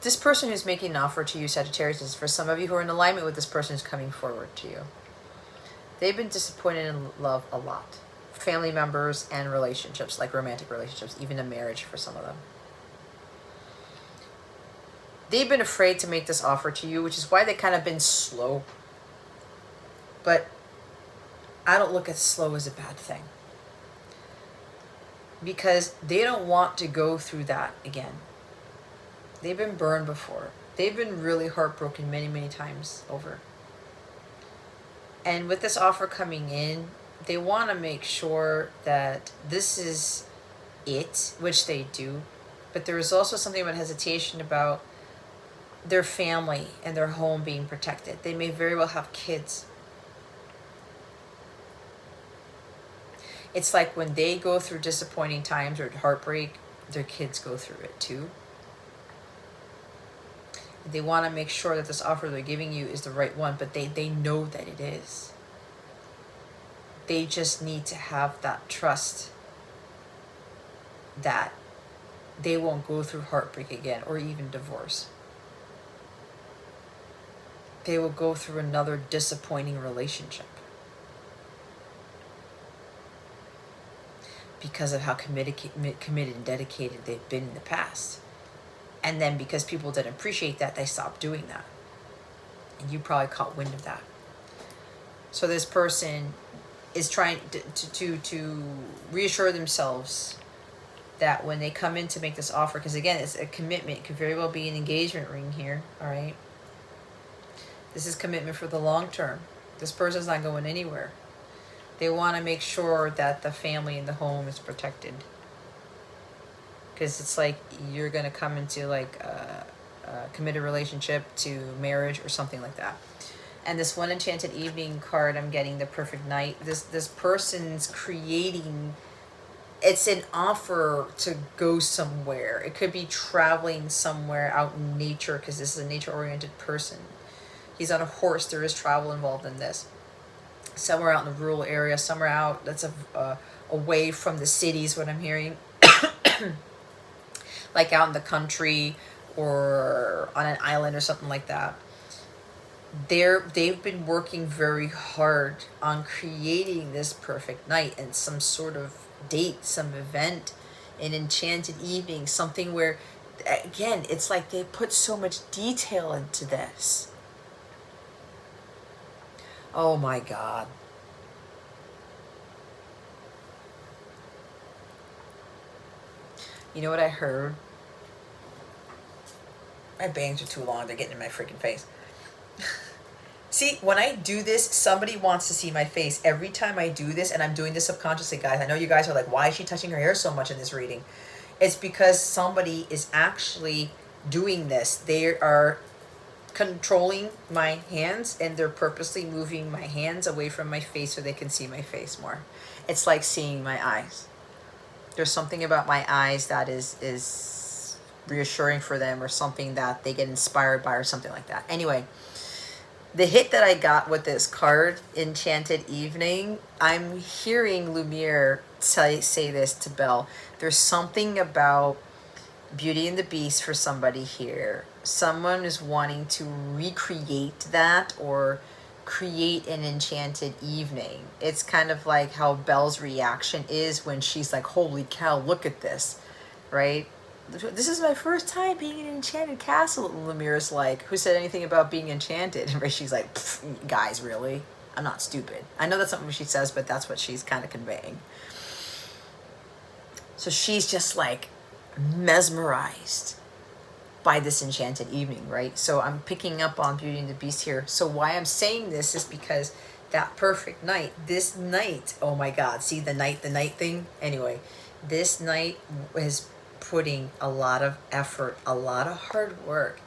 Speaker 1: this person who's making an offer to you, Sagittarius, is for some of you who are in alignment with this person who's coming forward to you. They've been disappointed in love a lot. Family members and relationships, like romantic relationships, even a marriage for some of them. They've been afraid to make this offer to you, which is why they've kind of been slow. But I don't look at slow as a bad thing. Because they don't want to go through that again. They've been burned before. They've been really heartbroken many, many times over. And with this offer coming in, they want to make sure that this is it, which they do. But there is also something about hesitation about their family and their home being protected. They may very well have kids. It's like when they go through disappointing times or heartbreak, their kids go through it too. They want to make sure that this offer they're giving you is the right one, but they know that it is. They just need to have that trust that they won't go through heartbreak again or even divorce. They will go through another disappointing relationship because of how committed and dedicated they've been in the past. And then because people didn't appreciate that, they stopped doing that. And you probably caught wind of that. So this person is trying to reassure themselves that when they come in to make this offer, because again, it's a commitment. It could very well be an engagement ring here, all right? This is commitment for the long term. This person's not going anywhere. They want to make sure that the family and the home is protected. Because it's like you're going to come into like a committed relationship to marriage or something like that. And this one enchanted evening card, I'm getting the perfect night. This person's creating, it's an offer to go somewhere. It could be traveling somewhere out in nature, because this is a nature-oriented person. He's on a horse. There is travel involved in this. Somewhere out in the rural area, somewhere out that's away from the cities, what I'm hearing. Like out in the country or on an island or something like that. They've been working very hard on creating this perfect night and some sort of date, some event, an enchanted evening, something where, again, it's like they put so much detail into this. Oh my God. You know what I heard? My bangs are too long. They're getting in my freaking face. See, when I do this, somebody wants to see my face. Every time I do this, and I'm doing this subconsciously, guys. I know you guys are like, why is she touching her hair so much in this reading? It's because somebody is actually doing this. They are controlling my hands, and they're purposely moving my hands away from my face so they can see my face more. It's like seeing my eyes. There's something about my eyes that is reassuring for them, or something that they get inspired by, or something like that. Anyway, the hit that I got with this card, Enchanted Evening, I'm hearing Lumiere say this to Belle. There's something about Beauty and the Beast for somebody here. Someone is wanting to recreate that, or create an enchanted evening. It's kind of like how Belle's reaction is when she's like, holy cow, look at this, right? This is my first time being in an enchanted castle. Lumiere's like, who said anything about being enchanted? And she's like, guys, really? I'm not stupid. I know that's not what she says, but that's what she's kind of conveying. So she's just like mesmerized by this enchanted evening, right? So I'm picking up on Beauty and the Beast here. So why I'm saying this is because that perfect night, this night, oh my God, see the night thing? Anyway, this night is putting a lot of effort, a lot of hard work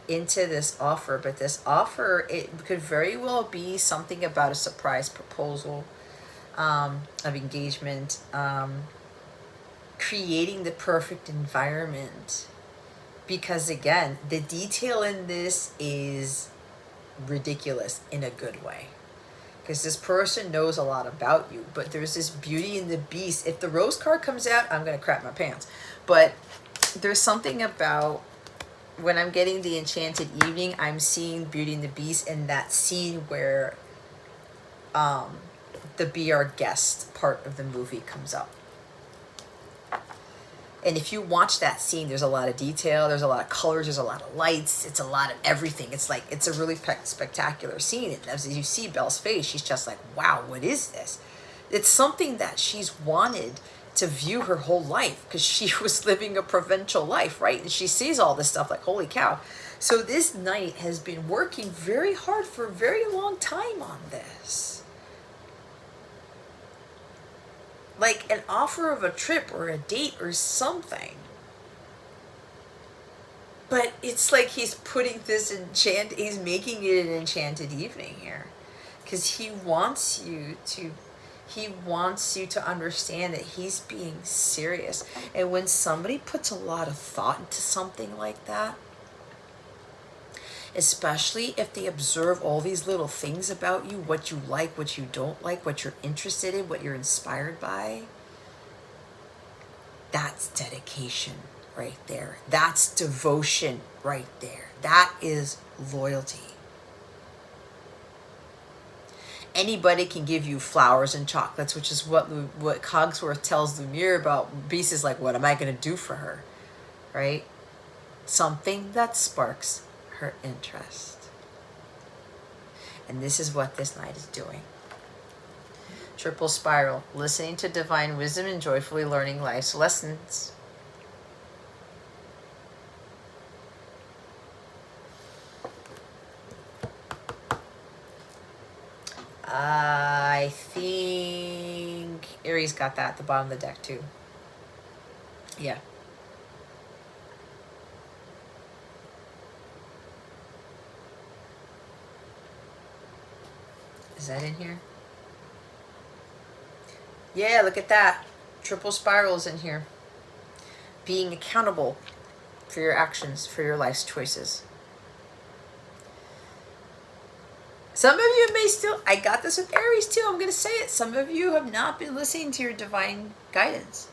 Speaker 1: into this offer. But this offer, it could very well be something about a surprise proposal, of engagement, creating the perfect environment. Because again, the detail in this is ridiculous in a good way. Because this person knows a lot about you, but there's this Beauty and the Beast. If the Rose card comes out, I'm going to crap my pants. But there's something about when I'm getting the Enchanted Evening, I'm seeing Beauty and the Beast in that scene where the Be Our Guest part of the movie comes up. And if you watch that scene, there's a lot of detail, there's a lot of colors, there's a lot of lights, it's a lot of everything. It's like, it's a really spectacular scene. And as you see Belle's face, she's just like, wow, what is this? It's something that she's wanted to view her whole life, because she was living a provincial life, right? And she sees all this stuff like, holy cow. So this knight has been working very hard for a very long time on this. Like an offer of a trip or a date or something. But it's like he's putting this he's making it an enchanted evening here. Because he wants you to understand that he's being serious. And when somebody puts a lot of thought into something like that, especially if they observe all these little things about you, what you like, what you don't like, what you're interested in, what you're inspired by, that's dedication right there. That's devotion right there. That is loyalty. Anybody can give you flowers and chocolates, which is what Cogsworth tells Lumiere about. Beast is like, what am I going to do for her? Right? Something that sparks her interest. And this is what this knight is doing. Triple spiral, listening to divine wisdom and joyfully learning life's lessons. I think Aries got that at the bottom of the deck too. Yeah. Is that in here? Yeah, look at that. Triple spirals in here. Being accountable for your actions, for your life's choices. Some of you may still, I got this with Aries too, I'm going to say it. Some of you have not been listening to your divine guidance.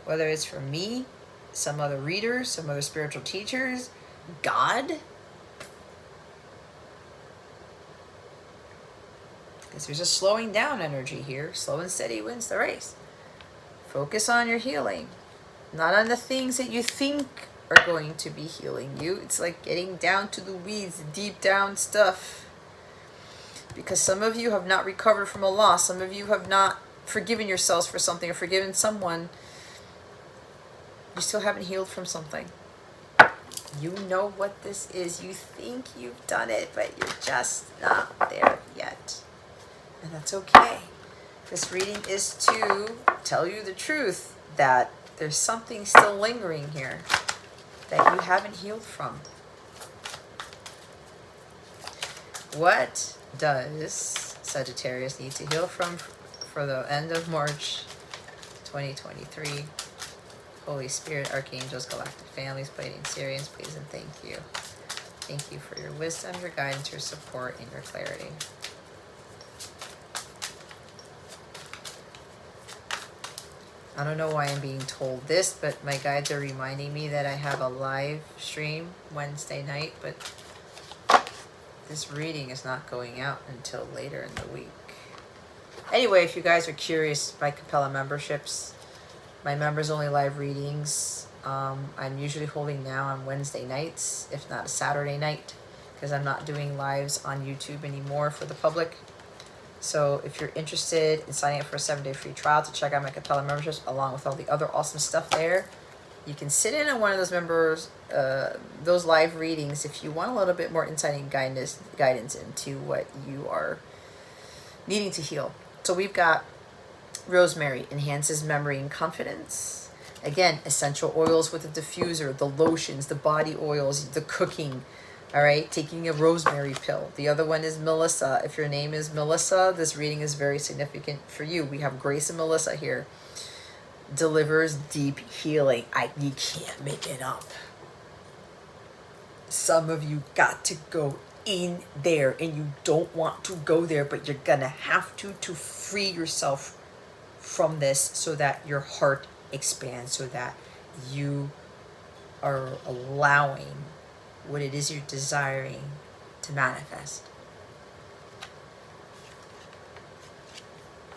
Speaker 1: Whether it's from me, some other readers, some other spiritual teachers, God. Because there's a slowing down energy here. Slow and steady wins the race. Focus on your healing. Not on the things that you think are going to be healing you. It's like getting down to the weeds, deep down stuff. Because some of you have not recovered from a loss. Some of you have not forgiven yourselves for something or forgiven someone. You still haven't healed from something. You know what this is. You think you've done it, but you're just not there yet. And that's okay. This reading is to tell you the truth that there's something still lingering here that you haven't healed from. What does Sagittarius need to heal from for the end of March 2023? Holy Spirit, Archangels, Galactic Families, Pleiadian Sirians, please and thank you. Thank you for your wisdom, your guidance, your support, and your clarity. I don't know why I'm being told this, but my guides are reminding me that I have a live stream Wednesday night, but this reading is not going out until later in the week. Anyway, if you guys are curious, my Capella memberships, my members only live readings, I'm usually holding now on Wednesday nights, if not a Saturday night, because I'm not doing lives on YouTube anymore for the public. So if you're interested in signing up for a 7-day free trial to check out my Capella memberships, along with all the other awesome stuff there, you can sit in on one of those members, those live readings if you want a little bit more insight and guidance into what you are needing to heal. So we've got rosemary, enhances memory and confidence. Again, essential oils with the diffuser, the lotions, the body oils, the cooking. All right, taking a rosemary pill. The other one is Melissa. If your name is Melissa, this reading is very significant for you. We have Grace and Melissa here. Delivers deep healing. You can't make it up. Some of you got to go in there, and you don't want to go there, but you're gonna have to free yourself from this so that your heart expands, so that you are allowing what it is you're desiring to manifest.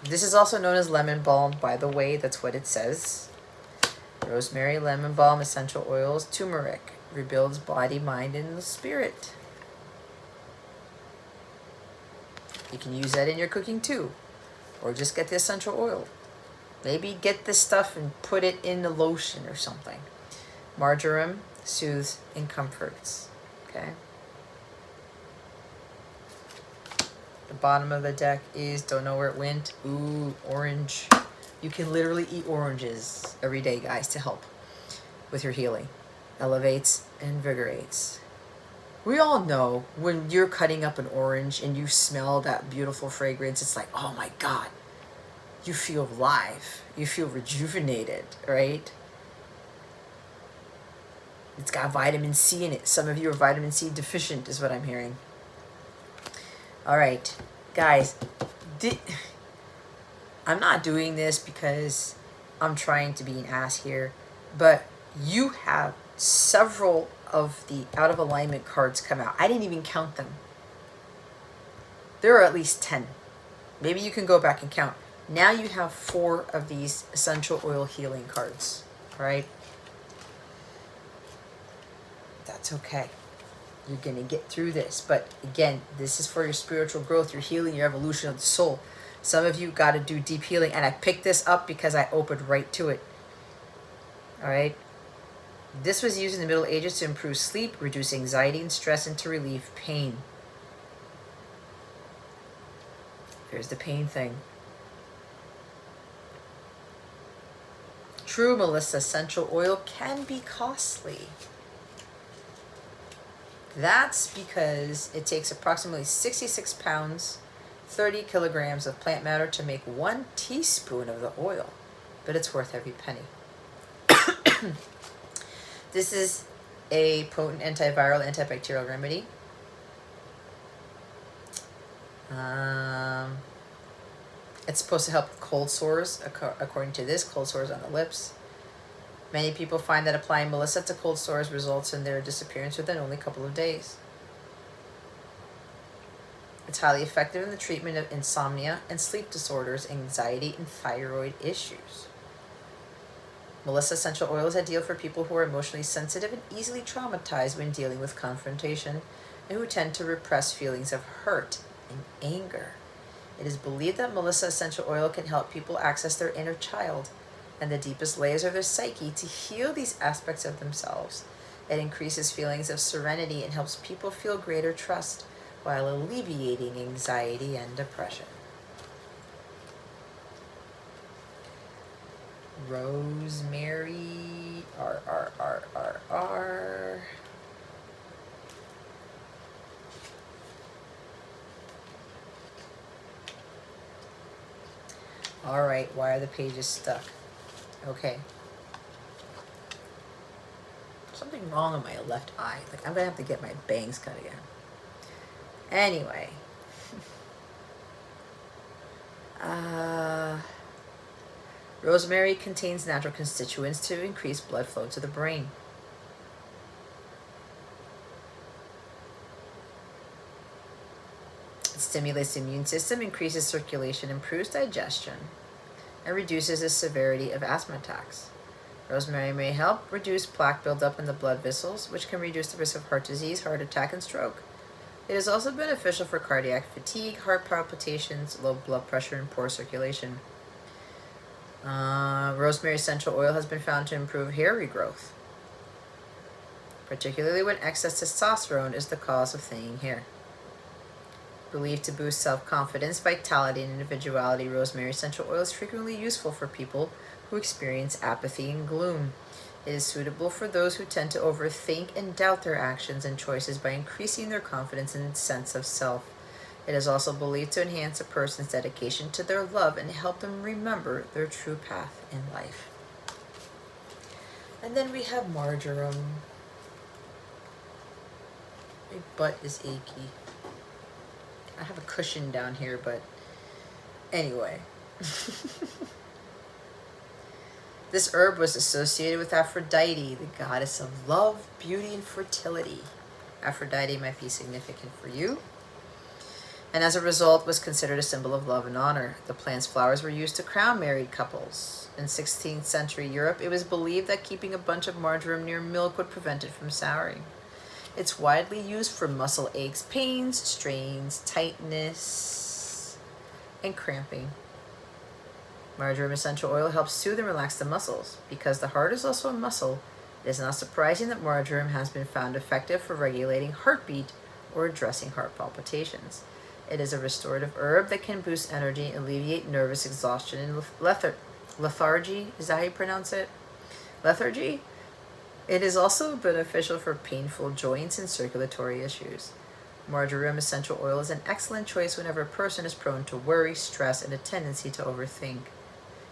Speaker 1: This is also known as lemon balm, by the way. That's what it says. Rosemary, lemon balm, essential oils, turmeric. Rebuilds body, mind, and the spirit. You can use that in your cooking too. Or just get the essential oil. Maybe get this stuff and put it in the lotion or something. Marjoram soothes and comforts. Okay. The bottom of the deck is don't know where it went. Ooh, orange. You can literally eat oranges every day, guys, to help with your healing. Elevates, invigorates. We all know when you're cutting up an orange and you smell that beautiful fragrance, it's like, oh my God, you feel alive. You feel rejuvenated, right? It's got vitamin C in it. Some of you are vitamin C deficient is what I'm hearing. All right, guys, I'm not doing this because I'm trying to be an ass here, but you have several of the out of alignment cards come out. I didn't even count them. There are at least 10. Maybe you can go back and count. Now you have 4 of these essential oil healing cards, all right? That's okay. You're going to get through this. But again, this is for your spiritual growth, your healing, your evolution of the soul. Some of you got to do deep healing. And I picked this up because I opened right to it. All right. This was used in the Middle Ages to improve sleep, reduce anxiety and stress, and to relieve pain. Here's the pain thing. True Melissa essential oil can be costly. That's because it takes approximately 66 pounds, 30 kilograms of plant matter to make 1 teaspoon of the oil, but it's worth every penny. This is a potent antiviral, antibacterial remedy. It's supposed to help with cold sores, according to this, cold sores on the lips. Many people find that applying Melissa to cold sores results in their disappearance within only a couple of days. It's highly effective in the treatment of insomnia and sleep disorders, anxiety, and thyroid issues. Melissa essential oil is ideal for people who are emotionally sensitive and easily traumatized when dealing with confrontation, and who tend to repress feelings of hurt and anger. It is believed that Melissa essential oil can help people access their inner child and the deepest layers of their psyche to heal these aspects of themselves. It increases feelings of serenity and helps people feel greater trust while alleviating anxiety and depression. Rosemary, R. All right, why are the pages stuck? Okay. Something wrong in my left eye. Like, I'm gonna have to get my bangs cut again. Anyway. Rosemary contains natural constituents to increase blood flow to the brain. It stimulates the immune system, increases circulation, improves digestion, and reduces the severity of asthma attacks. Rosemary may help reduce plaque buildup in the blood vessels, which can reduce the risk of heart disease, heart attack, and stroke. It is also beneficial for cardiac fatigue, heart palpitations, low blood pressure, and poor circulation. Rosemary essential oil has been found to improve hair regrowth, particularly when excess testosterone is the cause of thinning hair. Believed to boost self-confidence, vitality, and individuality, rosemary essential oil is frequently useful for people who experience apathy and gloom. It is suitable for those who tend to overthink and doubt their actions and choices by increasing their confidence and sense of self. It is also believed to enhance a person's dedication to their love and help them remember their true path in life. And then we have marjoram. My butt is achy. I have a cushion down here, but anyway. This herb was associated with Aphrodite, the goddess of love, beauty, and fertility. Aphrodite might be significant for you, and as a result was considered a symbol of love and honor. The plant's flowers were used to crown married couples. In 16th century Europe, it was believed that keeping a bunch of marjoram near milk would prevent it from souring. It's widely used for muscle aches, pains, strains, tightness, and cramping. Marjoram essential oil helps soothe and relax the muscles. Because the heart is also a muscle, it is not surprising that marjoram has been found effective for regulating heartbeat or addressing heart palpitations. It is a restorative herb that can boost energy, alleviate nervous exhaustion and lethargy. Is that how you pronounce it? Lethargy? It is also beneficial for painful joints and circulatory issues. Marjoram essential oil is an excellent choice whenever a person is prone to worry, stress, and a tendency to overthink.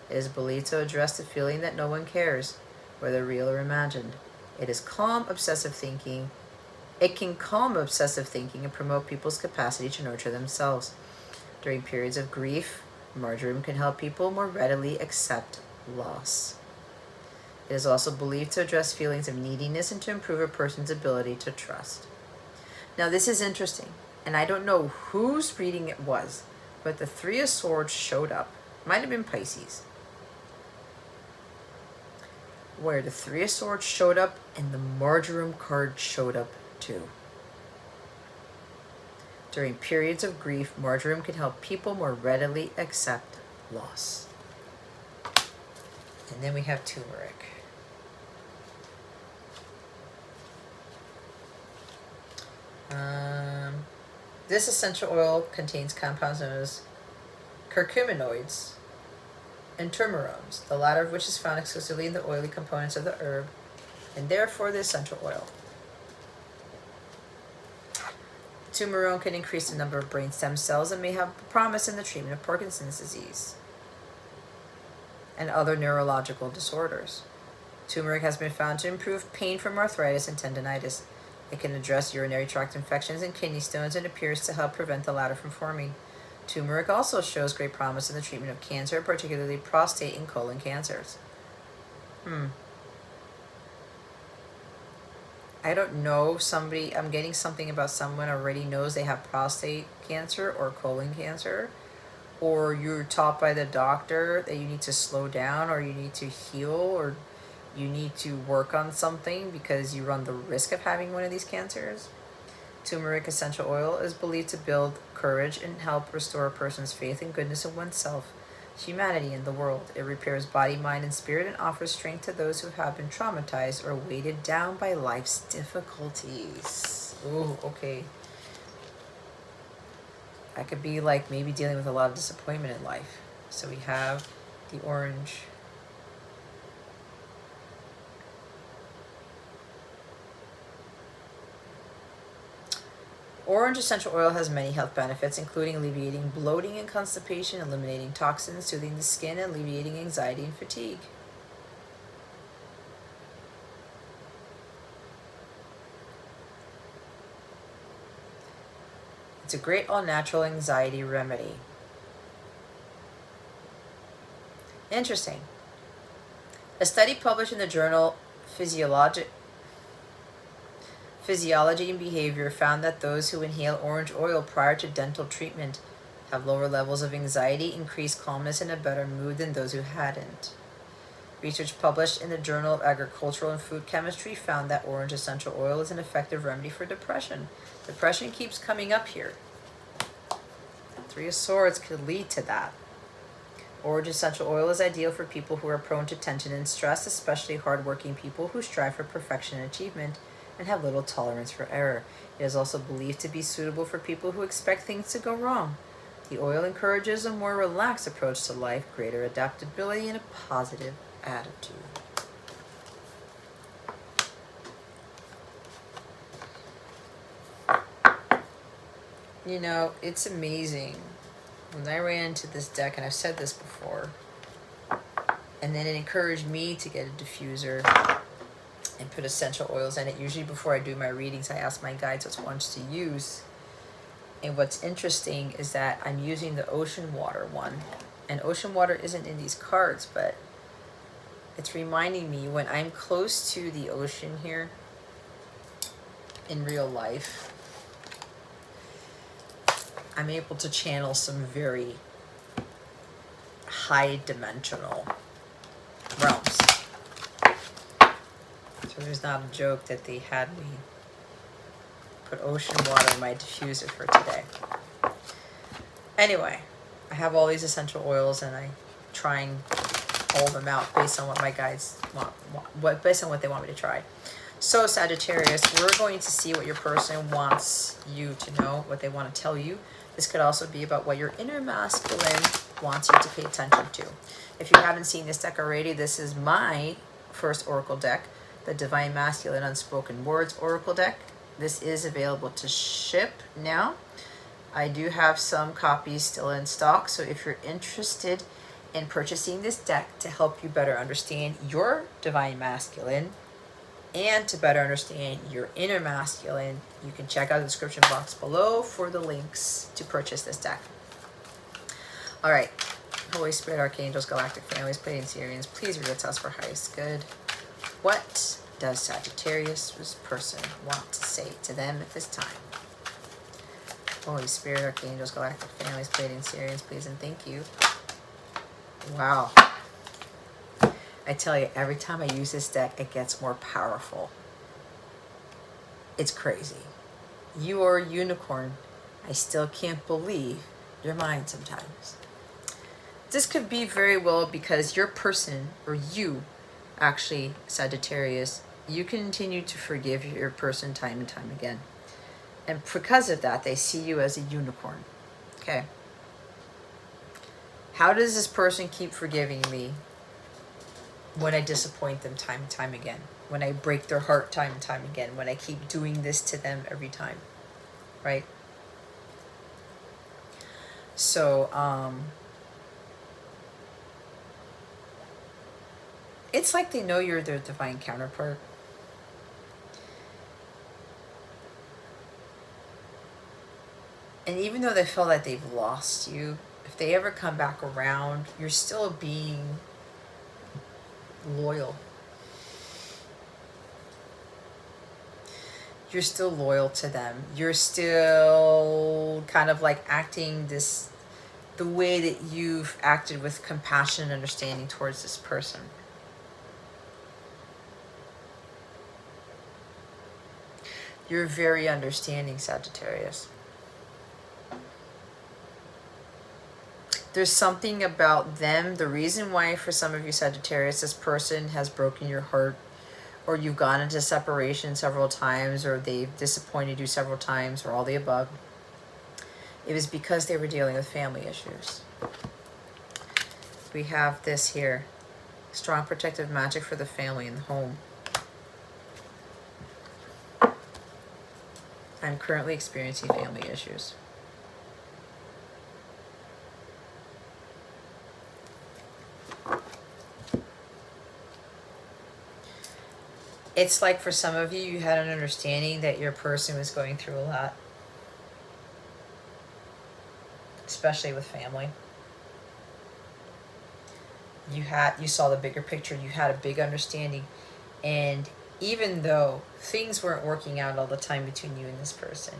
Speaker 1: It is believed to address the feeling that no one cares, whether real or imagined. It is calm obsessive thinking. It can calm obsessive thinking and promote people's capacity to nurture themselves. During periods of grief, marjoram can help people more readily accept loss. It is also believed to address feelings of neediness and to improve a person's ability to trust. Now this is interesting, and I don't know whose reading it was, but the Three of Swords showed up. Might have been Pisces. Where the Three of Swords showed up and the marjoram card showed up too. During periods of grief, marjoram can help people more readily accept loss. And then we have turmeric. This essential oil contains compounds known as curcuminoids and turmerones, the latter of which is found exclusively in the oily components of the herb, and therefore the essential oil. Turmerone can increase the number of brain stem cells and may have promise in the treatment of Parkinson's disease and other neurological disorders. Turmeric has been found to improve pain from arthritis and tendinitis. It can address urinary tract infections and kidney stones and appears to help prevent the latter from forming. Turmeric also shows great promise in the treatment of cancer, particularly prostate and colon cancers. I don't know, I'm getting something about someone already knows they have prostate cancer or colon cancer, or you're taught by the doctor that you need to slow down or you need to heal or you need to work on something because you run the risk of having one of these cancers. Turmeric essential oil is believed to build courage and help restore a person's faith and goodness in oneself, humanity, and the world. It repairs body, mind, and spirit and offers strength to those who have been traumatized or weighted down by life's difficulties. Ooh, okay. I could be like maybe dealing with a lot of disappointment in life. So we have the orange. Orange essential oil has many health benefits, including alleviating bloating and constipation, eliminating toxins, soothing the skin, and alleviating anxiety and fatigue. It's a great all-natural anxiety remedy. Interesting. A study published in the journal Physiology and Behavior found that those who inhale orange oil prior to dental treatment have lower levels of anxiety, increased calmness, and a better mood than those who hadn't. Research published in the Journal of Agricultural and Food Chemistry found that orange essential oil is an effective remedy for depression. Depression keeps coming up here. Three of Swords could lead to that. Orange essential oil is ideal for people who are prone to tension and stress, especially hardworking people who strive for perfection and achievement and have little tolerance for error. It is also believed to be suitable for people who expect things to go wrong. The oil encourages a more relaxed approach to life, greater adaptability, and a positive attitude. You know, it's amazing. When I ran into this deck, and I've said this before, and then it encouraged me to get a diffuser and put essential oils in it. Usually before I do my readings, I ask my guides which ones to use. And what's interesting is that I'm using the ocean water one. And ocean water isn't in these cards, but it's reminding me when I'm close to the ocean here in real life, I'm able to channel some very high dimensional realms. So there's not a joke that they had me put ocean water in my diffuser for today. Anyway, I have all these essential oils and I try and pull them out based on what my guides want, based on what they want me to try. So Sagittarius, we're going to see what your person wants you to know, what they want to tell you. This could also be about what your inner masculine wants you to pay attention to. If you haven't seen this deck already, this is my first oracle deck, the Divine Masculine Unspoken Words Oracle deck. This is available to ship now. I do have some copies still in stock, so if you're interested in purchasing this deck to help you better understand your Divine Masculine and to better understand your inner masculine, you can check out the description box below for the links to purchase this deck. All right, Holy Spirit, Archangels, Galactic Families, Pleiadians, please read it to us for highest good. What does Sagittarius' person want to say to them at this time? Holy Spirit, Archangels, Galactic Families, Pleiadians, please and thank you. Wow. I tell you, every time I use this deck, it gets more powerful. It's crazy. You are a unicorn. I still can't believe your mind sometimes. This could be very well because your person, or you, actually, Sagittarius, you continue to forgive your person time and time again. And because of that, they see you as a unicorn. Okay. How does this person keep forgiving me when I disappoint them time and time again? When I break their heart time and time again? When I keep doing this to them every time? Right? So, it's like they know you're their divine counterpart. And even though they feel like they've lost you, if they ever come back around, you're still being loyal. You're still loyal to them. You're still kind of like acting the way that you've acted with compassion and understanding towards this person. You're very understanding, Sagittarius. There's something about them. The reason why for some of you Sagittarius, this person has broken your heart, or you've gone into separation several times, or they've disappointed you several times, or all the above, it was because they were dealing with family issues. We have this here. Strong protective magic for the family and the home. I'm currently experiencing family issues. It's like for some of you, you had an understanding that your person was going through a lot, especially with family. You saw the bigger picture, you had a big understanding, and even though things weren't working out all the time between you and this person,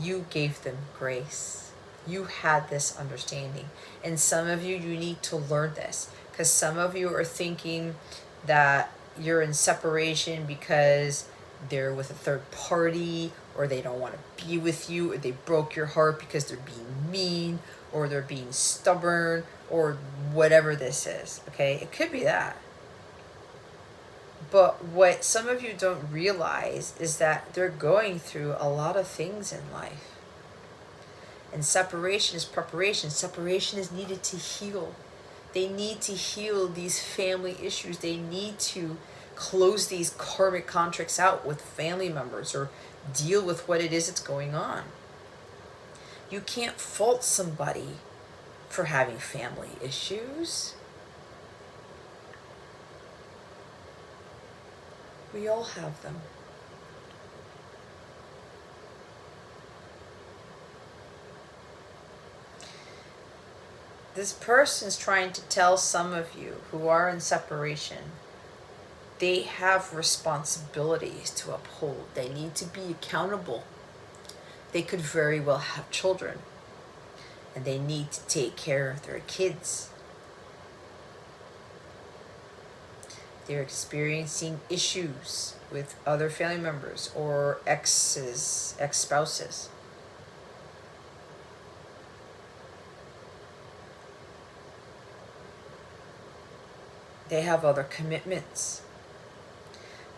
Speaker 1: you gave them grace. You had this understanding. And some of you need to learn this, because some of you are thinking that you're in separation because they're with a third party, or they don't want to be with you, or they broke your heart because they're being mean, or they're being stubborn, or whatever this is. Okay, it could be that. But what some of you don't realize is that they're going through a lot of things in life. And separation is preparation. Separation is needed to heal. They need to heal these family issues. They need to close these karmic contracts out with family members, or deal with what it is that's going on. You can't fault somebody for having family issues. We all have them. This person's trying to tell some of you who are in separation, they have responsibilities to uphold. They need to be accountable. They could very well have children, and they need to take care of their kids. They're experiencing issues with other family members or ex-spouses. They have other commitments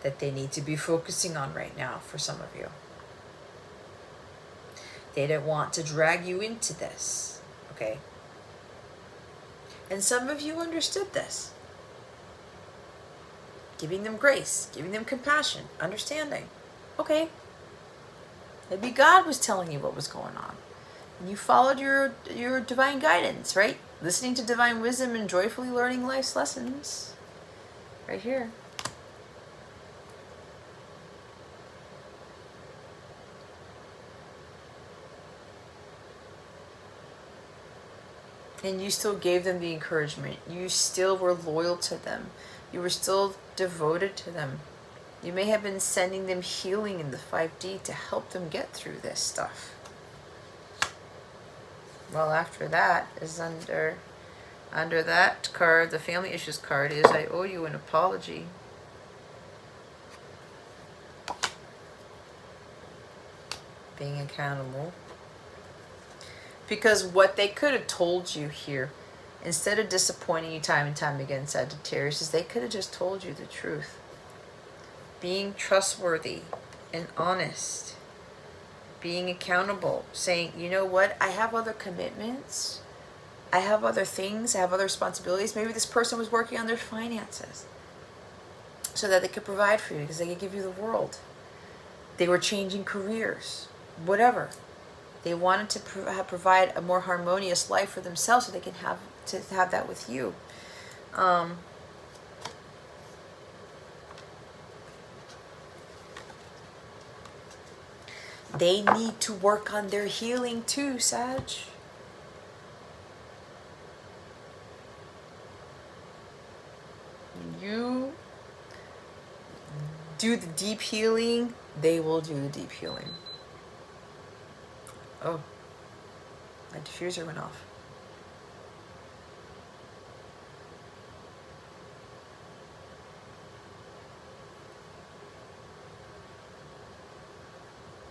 Speaker 1: that they need to be focusing on right now for some of you. They don't want to drag you into this, okay? And some of you understood this. Giving them grace, giving them compassion, understanding. Okay. Maybe God was telling you what was going on. And you followed your divine guidance, right? Listening to divine wisdom and joyfully learning life's lessons. Right here. And you still gave them the encouragement. You still were loyal to them. You were still devoted to them. You may have been sending them healing in the 5D to help them get through this stuff. Well, after that is under that card, the family issues card, is I owe you an apology. Being accountable. Because what they could have told you here, instead of disappointing you time and time again, Sagittarius, is they could have just told you the truth. Being trustworthy and honest. Being accountable. Saying, you know what, I have other commitments. I have other things. I have other responsibilities. Maybe this person was working on their finances so that they could provide for you, because they could give you the world. They were changing careers. Whatever. They wanted to provide a more harmonious life for themselves, so they can have that with you. They need to work on their healing too, Sag. You do the deep healing, they will do the deep healing. Oh, my diffuser went off.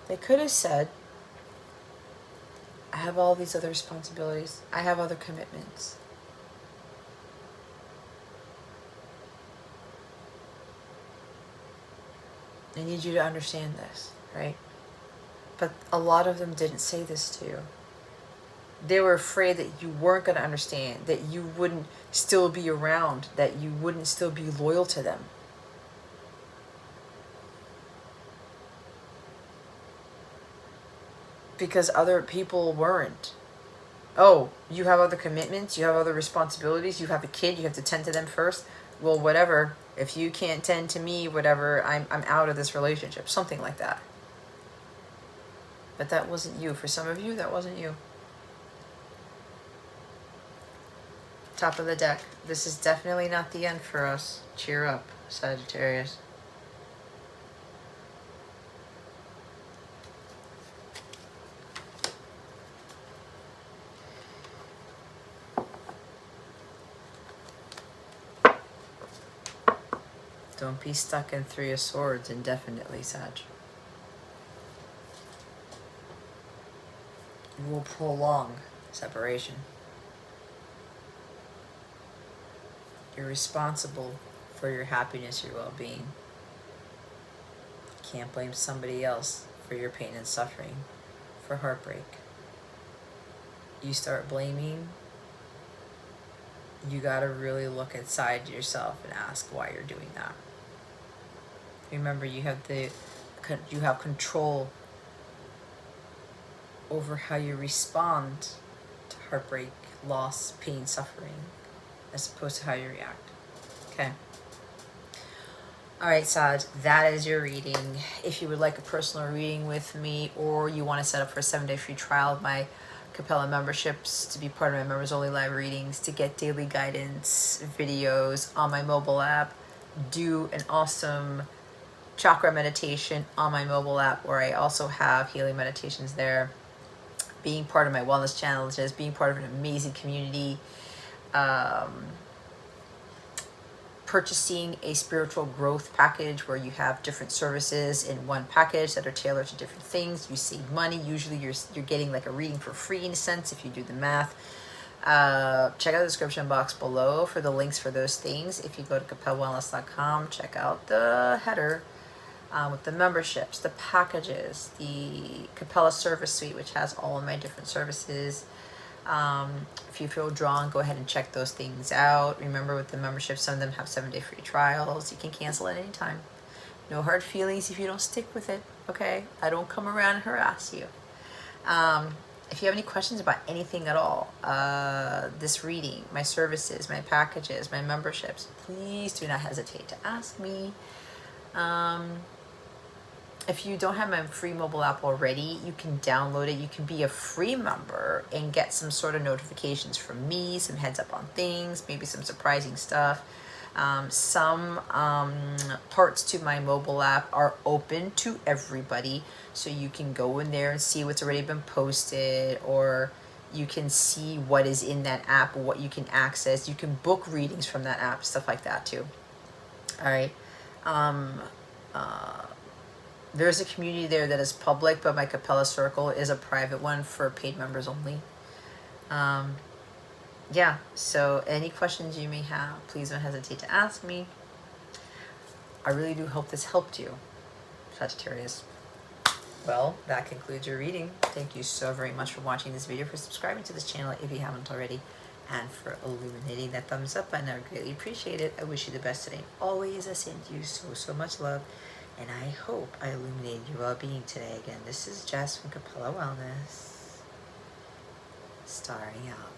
Speaker 1: They could have said, I have all these other responsibilities. I have other commitments. I need you to understand this, right? But a lot of them didn't say this to you. They were afraid that you weren't going to understand, that you wouldn't still be around, that you wouldn't still be loyal to them. because other people weren't. Oh, you have other commitments, you have other responsibilities, you have a kid, you have to tend to them first. Well, whatever. If you can't tend to me, whatever, I'm out of this relationship. Something like that. But that wasn't you. For some of you, that wasn't you. Top of the deck. This is definitely not the end for us. Cheer up, Sagittarius. Don't be stuck in Three of Swords indefinitely, Sag. You will prolong separation. You're responsible for your happiness, your well-being. Can't blame somebody else for your pain and suffering, for heartbreak. You start blaming, you gotta really look inside yourself and ask why you're doing that. Remember, you have control over how you respond to heartbreak, loss, pain, suffering, as opposed to how you react. Okay. All right, Sag, that is your reading. If you would like a personal reading with me, or you want to set up for a 7-day free trial of my Capella memberships to be part of my members only live readings, to get daily guidance videos on my mobile app, do an awesome chakra meditation on my mobile app, where I also have healing meditations there, being part of my wellness challenges, being part of an amazing community, purchasing a spiritual growth package where you have different services in one package that are tailored to different things. You save money. Usually you're getting like a reading for free in a sense if you do the math. Check out the description box below for the links for those things. If you go to capellawellness.com, check out the header with the memberships, the packages, the Capella service suite, which has all of my different services. If you feel drawn, go ahead and check those things out. Remember, with the membership, some of them have 7-day free trials. You can cancel at any time. No hard feelings if you don't stick with it, okay? I don't come around and harass you. If you have any questions about anything at all, this reading, my services, my packages, my memberships, please do not hesitate to ask me. If you don't have my free mobile app already, you can download it. You can be a free member and get some sort of notifications from me, some heads up on things, maybe some surprising stuff. Some parts to my mobile app are open to everybody, so you can go in there and see what's already been posted, or you can see what is in that app, or what you can access. You can book readings from that app, stuff like that too. All right. There's a community there that is public, but my Capella circle is a private one for paid members only. Yeah, so any questions you may have, please don't hesitate to ask me. I really do hope this helped you, Sagittarius. Well, that concludes your reading. Thank you so very much for watching this video, for subscribing to this channel if you haven't already, and for illuminating that thumbs up button. I greatly appreciate it. I wish you the best today. Always, I send you so much love. And I hope I illuminated your well-being today. Again, this is Jess from Capella Wellness, starring out.